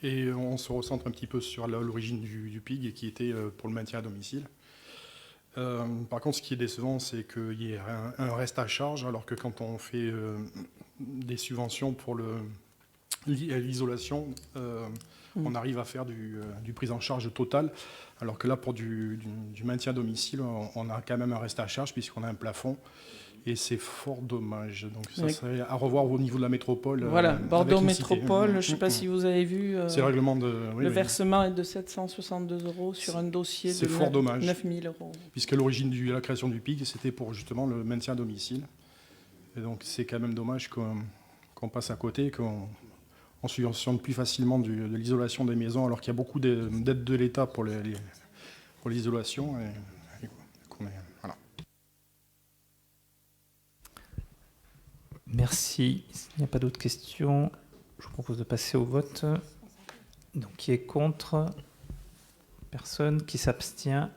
Et on se recentre un petit peu sur l'origine du PIG, qui était pour le maintien à domicile. Par contre, ce qui est décevant, c'est qu'il y ait un reste à charge, alors que quand on fait des subventions pour l'isolation, on arrive à faire du prise en charge totale, alors que là, pour du maintien à domicile, on a quand même un reste à charge, puisqu'on a un plafond, et c'est fort dommage. Donc ça serait à revoir au niveau de la métropole. Voilà, Bordeaux Métropole, je ne sais pas si vous avez vu, c'est le règlement le versement est de 762 € sur un dossier de 9 000 €. Puisque l'origine de la création du PIG, c'était pour justement le maintien à domicile. Et donc c'est quand même dommage qu'on passe à côté, qu'on subventionne plus facilement de l'isolation des maisons, alors qu'il y a beaucoup d'aides de l'État pour l'isolation. Voilà. Merci. S'il n'y a pas d'autres questions, je vous propose de passer au vote. Donc, qui est contre? Personne. Qui s'abstient?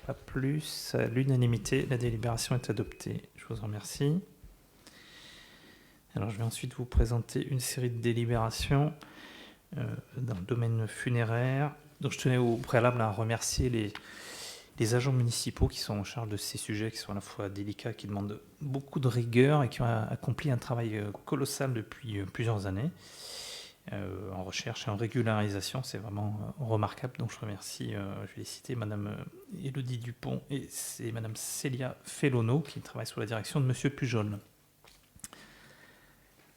Pas plus. À l'unanimité, la délibération est adoptée. Je vous en remercie. Alors, je vais ensuite vous présenter une série de délibérations dans le domaine funéraire. Donc, je tenais au préalable à remercier les agents municipaux qui sont en charge de ces sujets qui sont à la fois délicats, qui demandent beaucoup de rigueur et qui ont accompli un travail colossal depuis plusieurs années. en recherche et en régularisation. C'est vraiment remarquable. Donc je remercie, je vais citer Madame Élodie Dupont et c'est Madame Célia Fellono qui travaille sous la direction de Monsieur Pujol.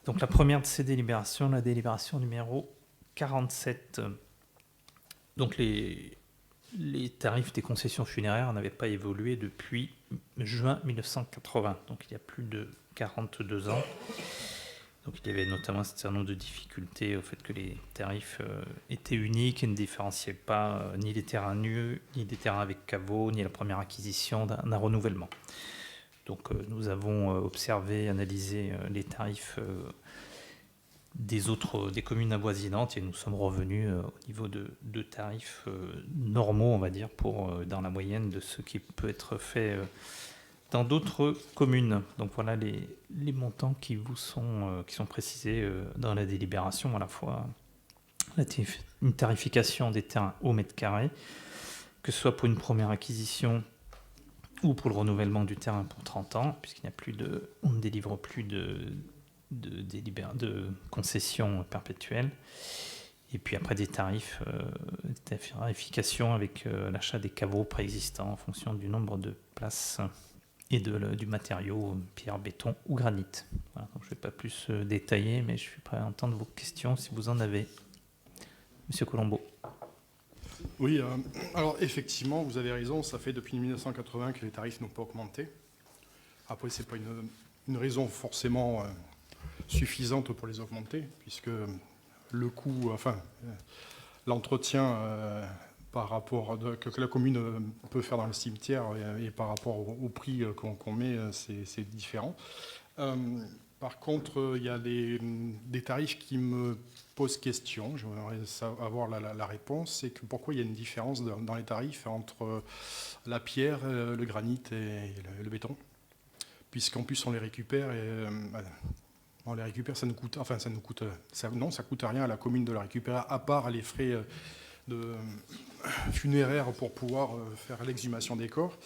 Donc la première de ces délibérations, la délibération numéro 47. Donc les tarifs des concessions funéraires n'avaient pas évolué depuis juin 1980, donc il y a plus de 42 ans. Donc il y avait notamment un certain nombre de difficultés au fait que les tarifs étaient uniques et ne différenciaient pas ni les terrains nus, ni des terrains avec caveaux, ni la première acquisition d'un renouvellement. Donc nous avons observé, analysé les tarifs des communes avoisinantes et nous sommes revenus au niveau de tarifs normaux, on va dire, dans la moyenne de ce qui peut être fait dans d'autres communes. Donc voilà les montants qui sont précisés dans la délibération, à la fois une tarification des terrains au mètre carré, que ce soit pour une première acquisition ou pour le renouvellement du terrain pour 30 ans, on ne délivre plus de concessions perpétuelles. Et puis après des tarifs, tarification avec l'achat des caveaux préexistants en fonction du nombre de places et du matériau, pierre, béton ou granit. Voilà, donc je ne vais pas plus détailler, mais je suis prêt à entendre vos questions si vous en avez. Monsieur Colombo. Oui, alors effectivement, vous avez raison, ça fait depuis 1980 que les tarifs n'ont pas augmenté. Après, ce n'est pas une raison forcément suffisante pour les augmenter, puisque le coût, l'entretien par rapport que la commune peut faire dans le cimetière et par rapport au prix qu'on met, c'est différent. Par contre, il y a des tarifs qui me posent question. J'aimerais avoir la réponse. C'est que pourquoi il y a une différence dans les tarifs entre la pierre, le granit et le béton, puisqu'en plus on les récupère et ça nous coûte, ça coûte rien à la commune de la récupérer, à part les frais funéraires pour pouvoir faire l'exhumation des corps.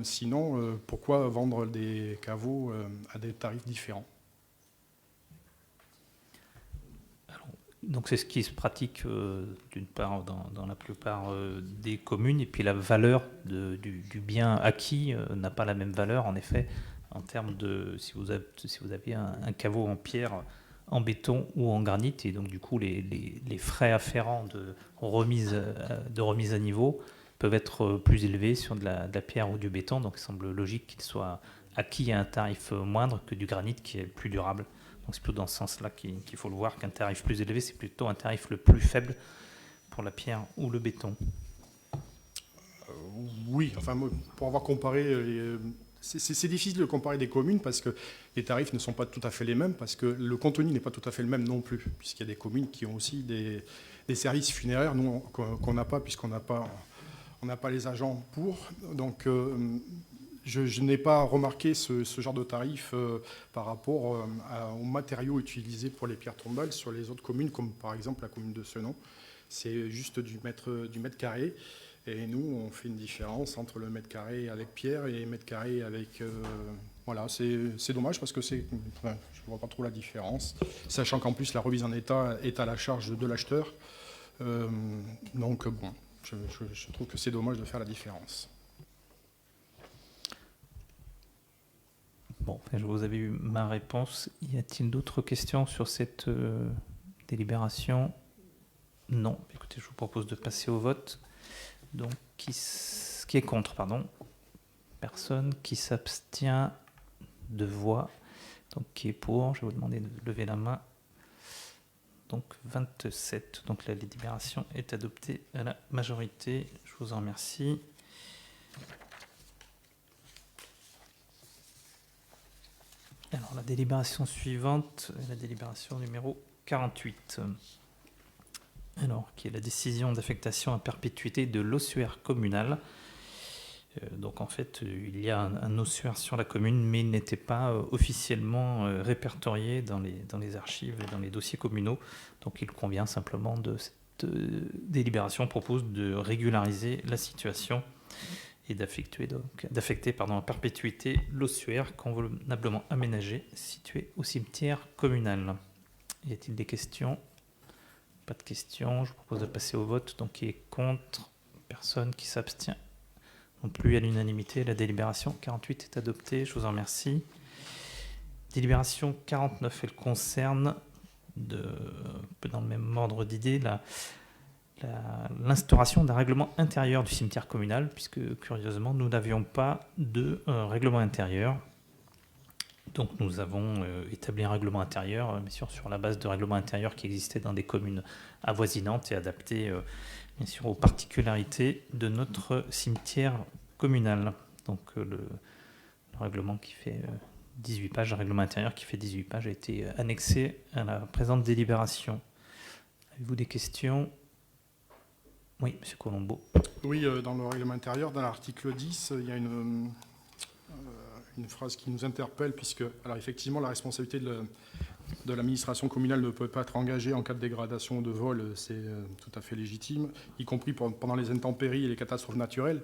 Sinon, pourquoi vendre des caveaux à des tarifs différents? Donc c'est ce qui se pratique d'une part dans la plupart des communes, et puis la valeur du bien acquis n'a pas la même valeur, en effet, en termes de si vous avez un caveau en pierre, en béton ou en granit, et donc du coup les frais afférents de remise à niveau peuvent être plus élevés sur de la pierre ou du béton, donc il semble logique qu'il soit acquis à un tarif moindre que du granit qui est plus durable. Donc c'est plutôt dans ce sens-là qu'il faut le voir, qu'un tarif plus élevé, c'est plutôt un tarif le plus faible pour la pierre ou le béton. Oui, pour avoir comparé, c'est difficile de comparer des communes parce que les tarifs ne sont pas tout à fait les mêmes, parce que le contenu n'est pas tout à fait le même non plus, puisqu'il y a des communes qui ont aussi des services funéraires, nous qu'on n'a pas, puisqu'on n'a pas les agents pour. Donc je n'ai pas remarqué ce genre de tarif par rapport aux matériaux utilisés pour les pierres tombales sur les autres communes, comme par exemple la commune de Senon. C'est juste du mètre carré. Et nous, on fait une différence entre le mètre carré avec pierre et le mètre carré avec... voilà, c'est dommage parce que je ne vois pas trop la différence, sachant qu'en plus la remise en état est à la charge de l'acheteur. Donc bon, je trouve que c'est dommage de faire la différence. Bon, vous avez eu ma réponse. Y a-t-il d'autres questions sur cette délibération? Non. Écoutez, je vous propose de passer au vote. Donc, qui est contre, pardon? Personne. Qui s'abstient? 2 voix. Donc, qui est pour? Je vais vous demander de lever la main. Donc, 27. Donc, la délibération est adoptée à la majorité. Je vous en remercie. Alors, la délibération suivante, la délibération numéro 48. Alors, qui est la décision d'affectation à perpétuité de l'ossuaire communal. Donc, en fait, il y a un ossuaire sur la commune, mais il n'était pas officiellement répertorié dans les archives et dans les dossiers communaux. Donc, il convient simplement de cette délibération, propose de régulariser la situation et d'affecter à perpétuité l'ossuaire convenablement aménagé situé au cimetière communal. Y a-t-il des questions Pas de questions. Je vous propose de passer au vote. Donc, qui est contre? Personne qui s'abstient. Non plus à l'unanimité. La délibération 48 est adoptée. Je vous en remercie. Délibération 49, elle concerne, un peu dans le même ordre d'idée, l'instauration d'un règlement intérieur du cimetière communal, puisque curieusement, nous n'avions pas de règlement intérieur. Donc nous avons établi un règlement intérieur, bien sûr sur la base de règlements intérieurs qui existaient dans des communes avoisinantes et adaptés bien sûr aux particularités de notre cimetière communal. Donc le règlement qui fait 18 pages, le règlement intérieur qui fait 18 pages a été annexé à la présente délibération. Avez-vous des questions? Oui, M. Colombo. Oui, dans le règlement intérieur, dans l'article 10, il y a une phrase qui nous interpelle, puisque, alors effectivement, la responsabilité de l'administration communale ne peut pas être engagée en cas de dégradation ou de vol, c'est tout à fait légitime, y compris pendant les intempéries et les catastrophes naturelles.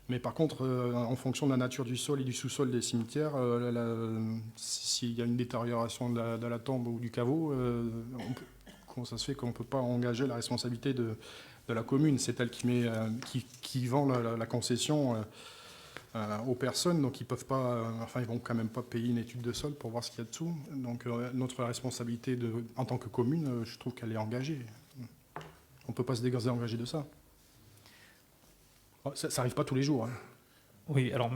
Mais par contre, en fonction de la nature du sol et du sous-sol des cimetières, s'il y a une détérioration de la tombe ou du caveau, comment ça se fait qu'on ne peut pas engager la responsabilité de la commune? C'est elle qui vend la concession aux personnes, donc ils peuvent pas, ils vont quand même pas payer une étude de sol pour voir ce qu'il y a dessous. Donc notre responsabilité en tant que commune, je trouve qu'elle est engagée. On ne peut pas se désengager de ça. Ça n'arrive pas tous les jours. Hein. Oui, alors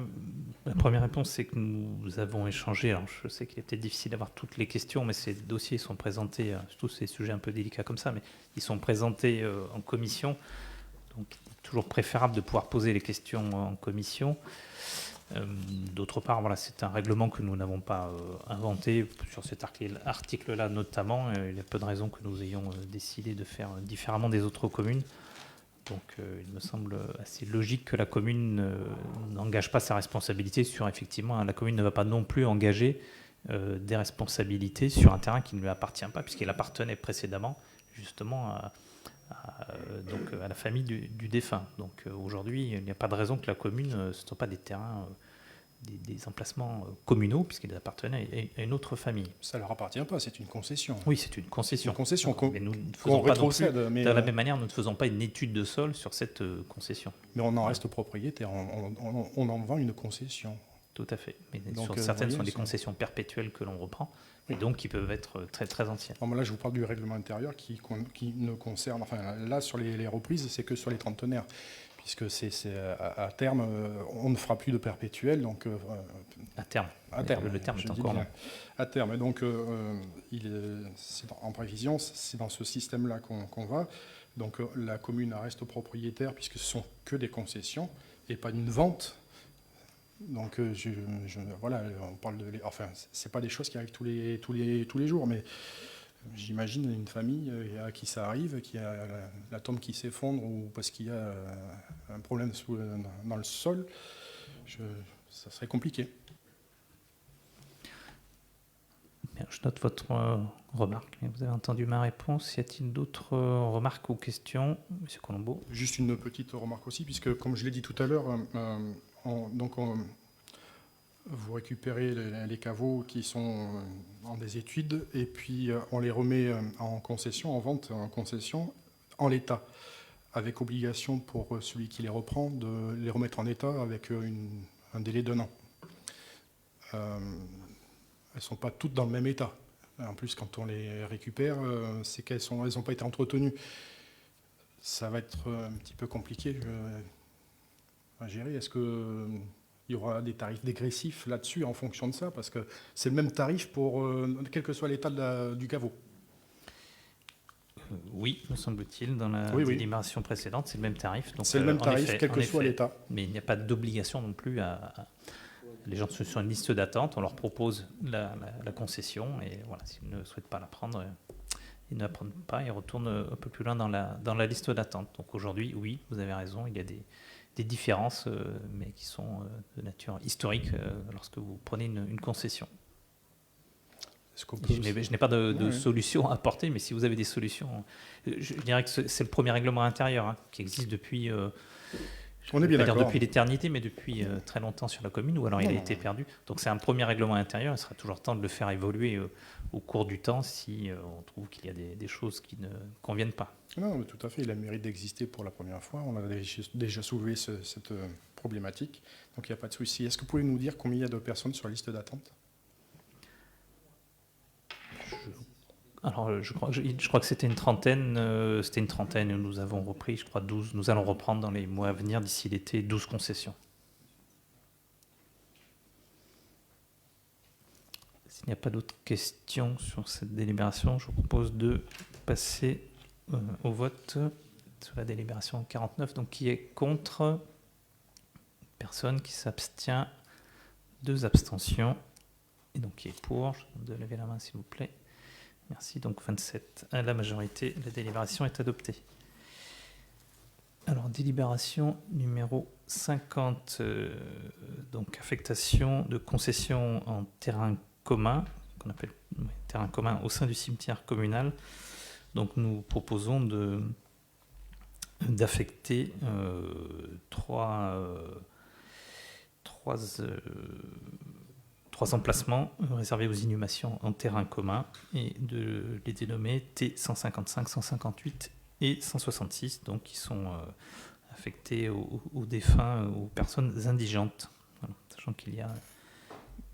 la première réponse, c'est que nous avons échangé. Alors, je sais qu'il est peut-être difficile d'avoir toutes les questions, mais ces dossiers sont présentés, surtout ces sujets un peu délicats comme ça, mais ils sont présentés en commission. Donc, il est toujours préférable de pouvoir poser les questions en commission. D'autre part, voilà, c'est un règlement que nous n'avons pas inventé sur cet article-là notamment. Il y a peu de raisons que nous ayons décidé de faire différemment des autres communes. Donc il me semble assez logique que la commune n'engage pas sa responsabilité sur, effectivement, la commune ne va pas non plus engager des responsabilités sur un terrain qui ne lui appartient pas, puisqu'il appartenait précédemment justement à la famille du défunt. Donc aujourd'hui, il n'y a pas de raison que la commune ce ne soit pas des terrains, des emplacements communaux, puisqu'ils appartenaient à une autre famille. Ça ne leur appartient pas, c'est une concession. Oui, c'est une concession. Une concession mais nous ne faisons pas non plus, de la même manière, nous ne faisons pas une étude de sol sur cette concession. Mais on en reste propriétaire, on en vend une concession. Tout à fait. Mais donc, sur certaines sont des concessions perpétuelles que l'on reprend, et donc qui peuvent être très très anciennes. Non, là, je vous parle du règlement intérieur qui ne concerne, là sur les reprises, c'est que sur les trentenaires, puisque c'est à terme, on ne fera plus de perpétuel, donc à terme. Le terme est encore long. À terme, et donc c'est en prévision, c'est dans ce système-là qu'on va. Donc la commune reste propriétaire puisque ce sont que des concessions et pas une vente. Donc voilà, on parle c'est pas des choses qui arrivent tous les jours, mais j'imagine une famille à qui ça arrive, qui a la tombe qui s'effondre ou parce qu'il y a un problème dans le sol, ça serait compliqué. Bien, je note votre remarque. Vous avez entendu ma réponse. Y a-t-il d'autres remarques ou questions, Monsieur Colombo? Juste une petite remarque aussi, puisque comme je l'ai dit tout à l'heure, vous récupérez les caveaux qui sont en des études et puis on les remet en concession, en vente en concession, en l'état, avec obligation pour celui qui les reprend de les remettre en état avec un délai d'1 an. Elles ne sont pas toutes dans le même état. En plus, quand on les récupère, c'est qu'elles n'ont pas été entretenues. Ça va être un petit peu compliqué à gérer. Est-ce qu'il y aura des tarifs dégressifs là-dessus en fonction de ça? Parce que c'est le même tarif pour quel que soit l'état du caveau. Oui, me semble-t-il, dans la délibération précédente, c'est le même tarif. C'est le même tarif, quel que soit l'état. Mais il n'y a pas d'obligation non plus les gens sont sur une liste d'attente, on leur propose la concession, et voilà, s'ils ne souhaitent pas la prendre, ils ne la prennent pas, ils retournent un peu plus loin dans la liste d'attente. Donc aujourd'hui, oui, vous avez raison, il y a des différences, mais qui sont de nature historique lorsque vous prenez une concession. Je n'ai pas de solution à apporter, mais si vous avez des solutions, je dirais que c'est le premier règlement intérieur qui existe depuis... On est bien pas dire d'accord. depuis l'éternité, mais depuis très longtemps sur la commune, ou alors il a été perdu. Donc c'est un premier règlement intérieur, il sera toujours temps de le faire évoluer au cours du temps si on trouve qu'il y a des choses qui ne conviennent pas. Non, mais tout à fait, il a le mérite d'exister pour la première fois. On a déjà soulevé cette problématique, donc il n'y a pas de souci. Est-ce que vous pouvez nous dire combien il y a de personnes sur la liste d'attente? Alors je crois que c'était une trentaine, et nous avons repris, je crois, 12. Nous allons reprendre dans les mois à venir, d'ici l'été, 12 concessions. S'il n'y a pas d'autres questions sur cette délibération, je vous propose de passer au vote sur la délibération 49. Donc qui est contre? Personne. Qui s'abstient? 2 abstentions. Et donc qui est pour? Je vous demande de lever la main s'il vous plaît. Merci. Donc 27 à la majorité. La délibération est adoptée. Alors délibération numéro 50. Donc affectation de concession en terrain commun, qu'on appelle terrain commun au sein du cimetière communal. Donc nous proposons d'affecter trois emplacements réservés aux inhumations en terrain commun et de les dénommer T155, 158 et 166, donc qui sont affectés aux défunts, aux personnes indigentes. Voilà, sachant qu'il y a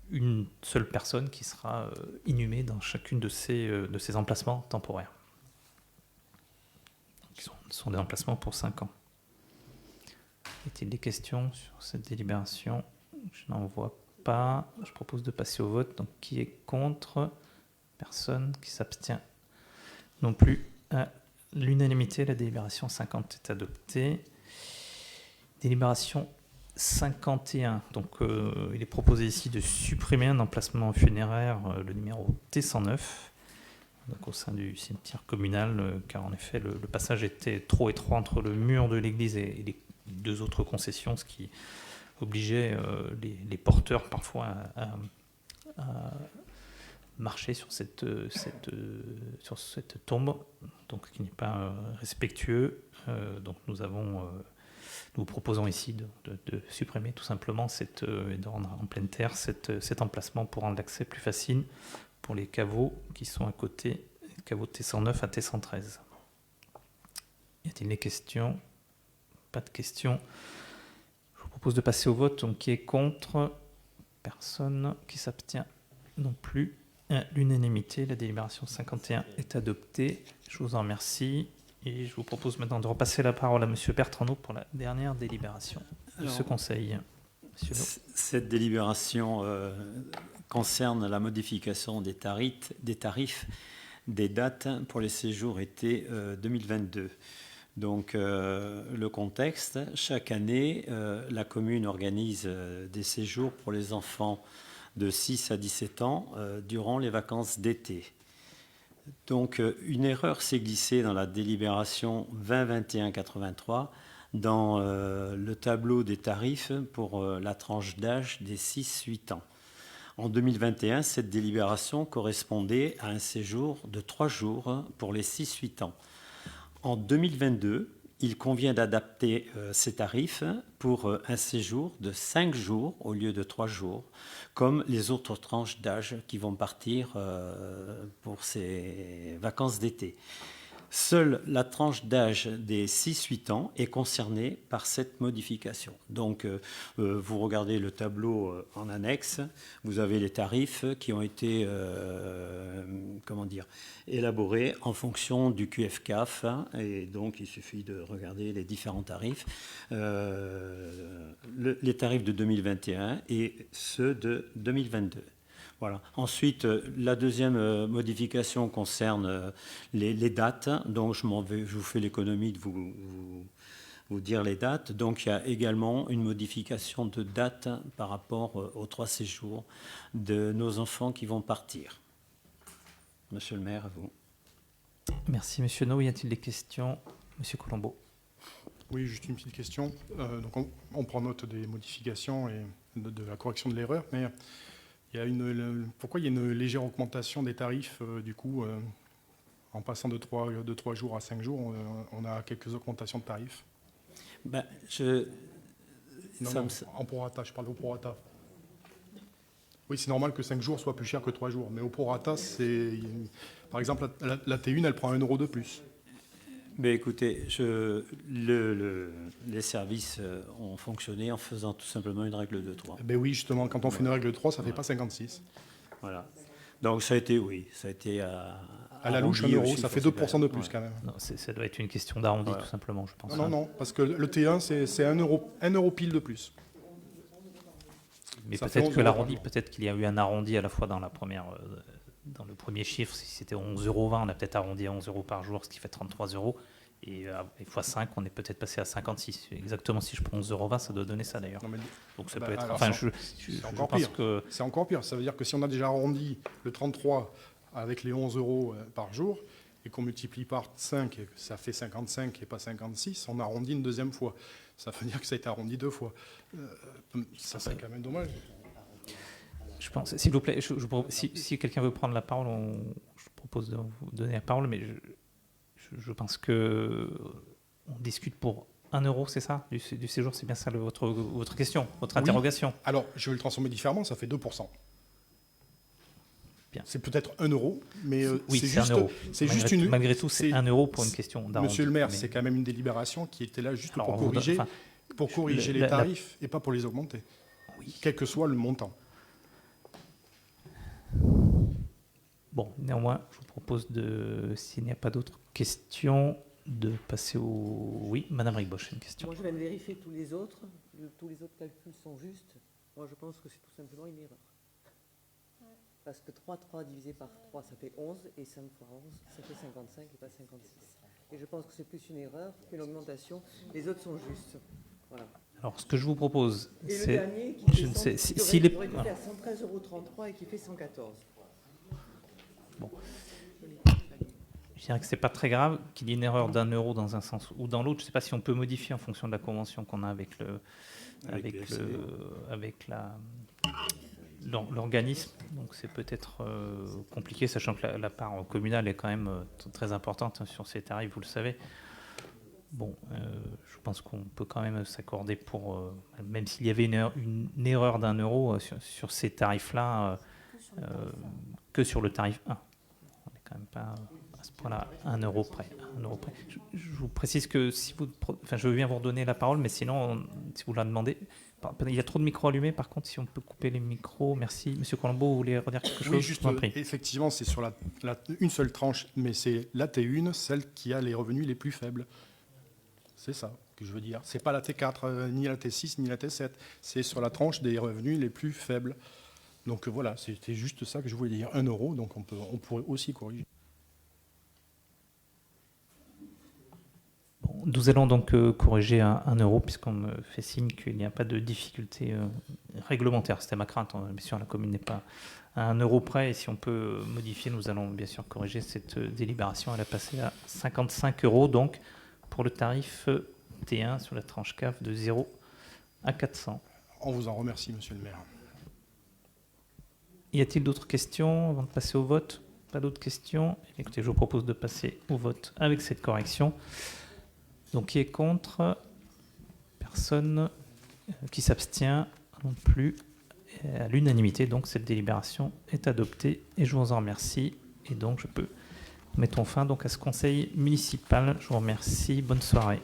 une seule personne qui sera inhumée dans chacune de ces emplacements temporaires. Ce sont des emplacements pour 5 ans. Y a-t-il des questions sur cette délibération? Je n'en vois pas. Je propose de passer au vote. Donc, qui est contre? Personne. Qui s'abstient? Non plus. À l'unanimité, la délibération 50 est adoptée. Délibération 51. Donc, il est proposé ici de supprimer un emplacement funéraire, le numéro T109, donc au sein du cimetière communal, car en effet, le passage était trop étroit entre le mur de l'église et les 2 autres concessions, ce qui obligeait les porteurs parfois à marcher sur cette tombe, donc ce qui n'est pas respectueux. Donc nous proposons ici de supprimer tout simplement et de rendre en pleine terre cet emplacement pour rendre l'accès plus facile pour les caveaux qui sont à côté, caveaux T109 à T113. Y a-t-il des questions? Pas de questions. Je vous propose de passer au vote. Donc, qui est contre? Personne. Qui s'abstient? Non plus. À l'unanimité, la délibération 51 est adoptée. Je vous en remercie. Et je vous propose maintenant de repasser la parole à M. Bertrandot pour la dernière délibération de ce Conseil. Monsieur Lo. Cette délibération concerne la modification des tarifs des dates pour les séjours été 2022. Donc le contexte, chaque année, la commune organise des séjours pour les enfants de 6 à 17 ans durant les vacances d'été. Donc une erreur s'est glissée dans la délibération 2021-83 dans le tableau des tarifs pour la tranche d'âge des 6-8 ans. En 2021, cette délibération correspondait à un séjour de 3 jours pour les 6-8 ans. En 2022, il convient d'adapter ces tarifs pour un séjour de 5 jours au lieu de 3 jours, comme les autres tranches d'âge qui vont partir pour ces vacances d'été. Seule la tranche d'âge des 6-8 ans est concernée par cette modification. Donc, vous regardez le tableau en annexe, vous avez les tarifs qui ont été élaborés en fonction du QFCAF, et donc il suffit de regarder les différents tarifs, les tarifs de 2021 et ceux de 2022. Voilà. Ensuite, la deuxième modification concerne les dates. Donc, je vous fais l'économie de vous dire les dates. Donc, il y a également une modification de date par rapport aux 3 séjours de nos enfants qui vont partir. Monsieur le maire, à vous. Merci, Monsieur No. Y a-t-il des questions? Monsieur Colombo. Oui, juste une petite question. Donc on prend note des modifications et de la correction de l'erreur, mais pourquoi il y a une légère augmentation des tarifs du coup en passant de 3 jours à 5 jours, on a quelques augmentations de tarifs? Non, en prorata, je parle au prorata. Oui, c'est normal que 5 jours soient plus chers que 3 jours, mais au prorata, c'est... Par exemple, la T1, elle prend 1 euro de plus. Mais écoutez, les services ont fonctionné en faisant tout simplement une règle de 3. Ben oui, justement, quand on fait une règle de 3, ça ne fait pas 56. Voilà. Donc ça a été à la louche, 1 euro, ça fait 2% de plus quand même. Non, ça doit être une question d'arrondi, tout simplement, je pense. Non, parce que le T1, c'est 1 euro pile de plus. Mais peut-être que l'arrondi, peut-être qu'il y a eu un arrondi à la fois dans la première, dans le premier chiffre, si c'était 11,20 €, on a peut-être arrondi à 11 € par jour, ce qui fait 33 €. Et x5, on est peut-être passé à 56. Exactement, si je prends 11,20 €, ça doit donner ça d'ailleurs. Donc ça peut être. Enfin, c'est encore pire. C'est encore pire. Ça veut dire que si on a déjà arrondi le 33 avec les 11 € par jour et qu'on multiplie par 5, ça fait 55 et pas 56, on arrondit une deuxième fois. Ça veut dire que ça a été arrondi 2 fois. Ça serait quand même dommage. Je pense, s'il vous plaît, si quelqu'un veut prendre la parole, je propose de vous donner la parole, mais je pense que on discute pour 1 €, c'est ça, du séjour, c'est bien ça votre question, votre interrogation. Oui. Alors, je vais le transformer différemment, ça fait 2%. Bien. C'est peut-être 1 €, mais oui, c'est juste, malgré tout, c'est 1 € pour une question d'arrondi. Monsieur le maire, c'est quand même une délibération qui était là juste pour corriger les tarifs et pas pour les augmenter, quel que soit le montant. Bon, néanmoins, je vous propose s'il n'y a pas d'autres questions, de passer au... Oui, Madame Rigbosch, une question. Moi, je viens de vérifier tous les autres calculs sont justes. Moi, je pense que c'est tout simplement une erreur. Parce que 3 divisé par 3, ça fait 11, et 5 fois 11, ça fait 55 et pas 56. Et je pense que c'est plus une erreur qu'une augmentation. Les autres sont justes. Voilà. Alors, ce que je vous propose, c'est... Et le dernier, qui aurait été à 113,33 € et qui fait 114. Bon. Je dirais que c'est pas très grave qu'il y ait une erreur d'1 € dans un sens ou dans l'autre. Je ne sais pas si on peut modifier en fonction de la convention qu'on a avec l'organisme. Donc c'est peut-être compliqué, sachant que la part communale est quand même très importante sur ces tarifs, vous le savez. Bon, je pense qu'on peut quand même s'accorder pour, même s'il y avait une erreur d'1 € sur ces tarifs-là, que sur le tarif 1. On n'est quand même pas à ce point-là 1 € près. Je vous précise que je veux bien vous redonner la parole, mais sinon, si vous la demandez, il y a trop de micros allumés. Par contre, si on peut couper les micros, merci. Monsieur Colombo, vous voulez redire quelque chose? Oui, juste, effectivement, c'est sur une seule tranche, mais c'est la T1, celle qui a les revenus les plus faibles. C'est ça que je veux dire. C'est pas la T4, ni la T6, ni la T7. C'est sur la tranche des revenus les plus faibles. Donc voilà, c'était juste ça que je voulais dire. 1 €, donc on pourrait aussi corriger. Bon, nous allons donc corriger à 1 € puisqu'on me fait signe qu'il n'y a pas de difficulté réglementaire. C'était ma crainte. Bien sûr, la commune n'est pas à 1 € près. Et si on peut modifier, nous allons bien sûr corriger cette délibération. Elle a passé à 55 € donc pour le tarif T1 sur la tranche CAF de 0 à 400. On vous en remercie, monsieur le maire. Y a-t-il d'autres questions avant de passer au vote? Pas d'autres questions? Écoutez, je vous propose de passer au vote avec cette correction. Donc, qui est contre? Personne. Qui s'abstient? Non plus. Et à l'unanimité, donc cette délibération est adoptée et je vous en remercie. Et donc, mettons fin donc à ce conseil municipal. Je vous remercie. Bonne soirée.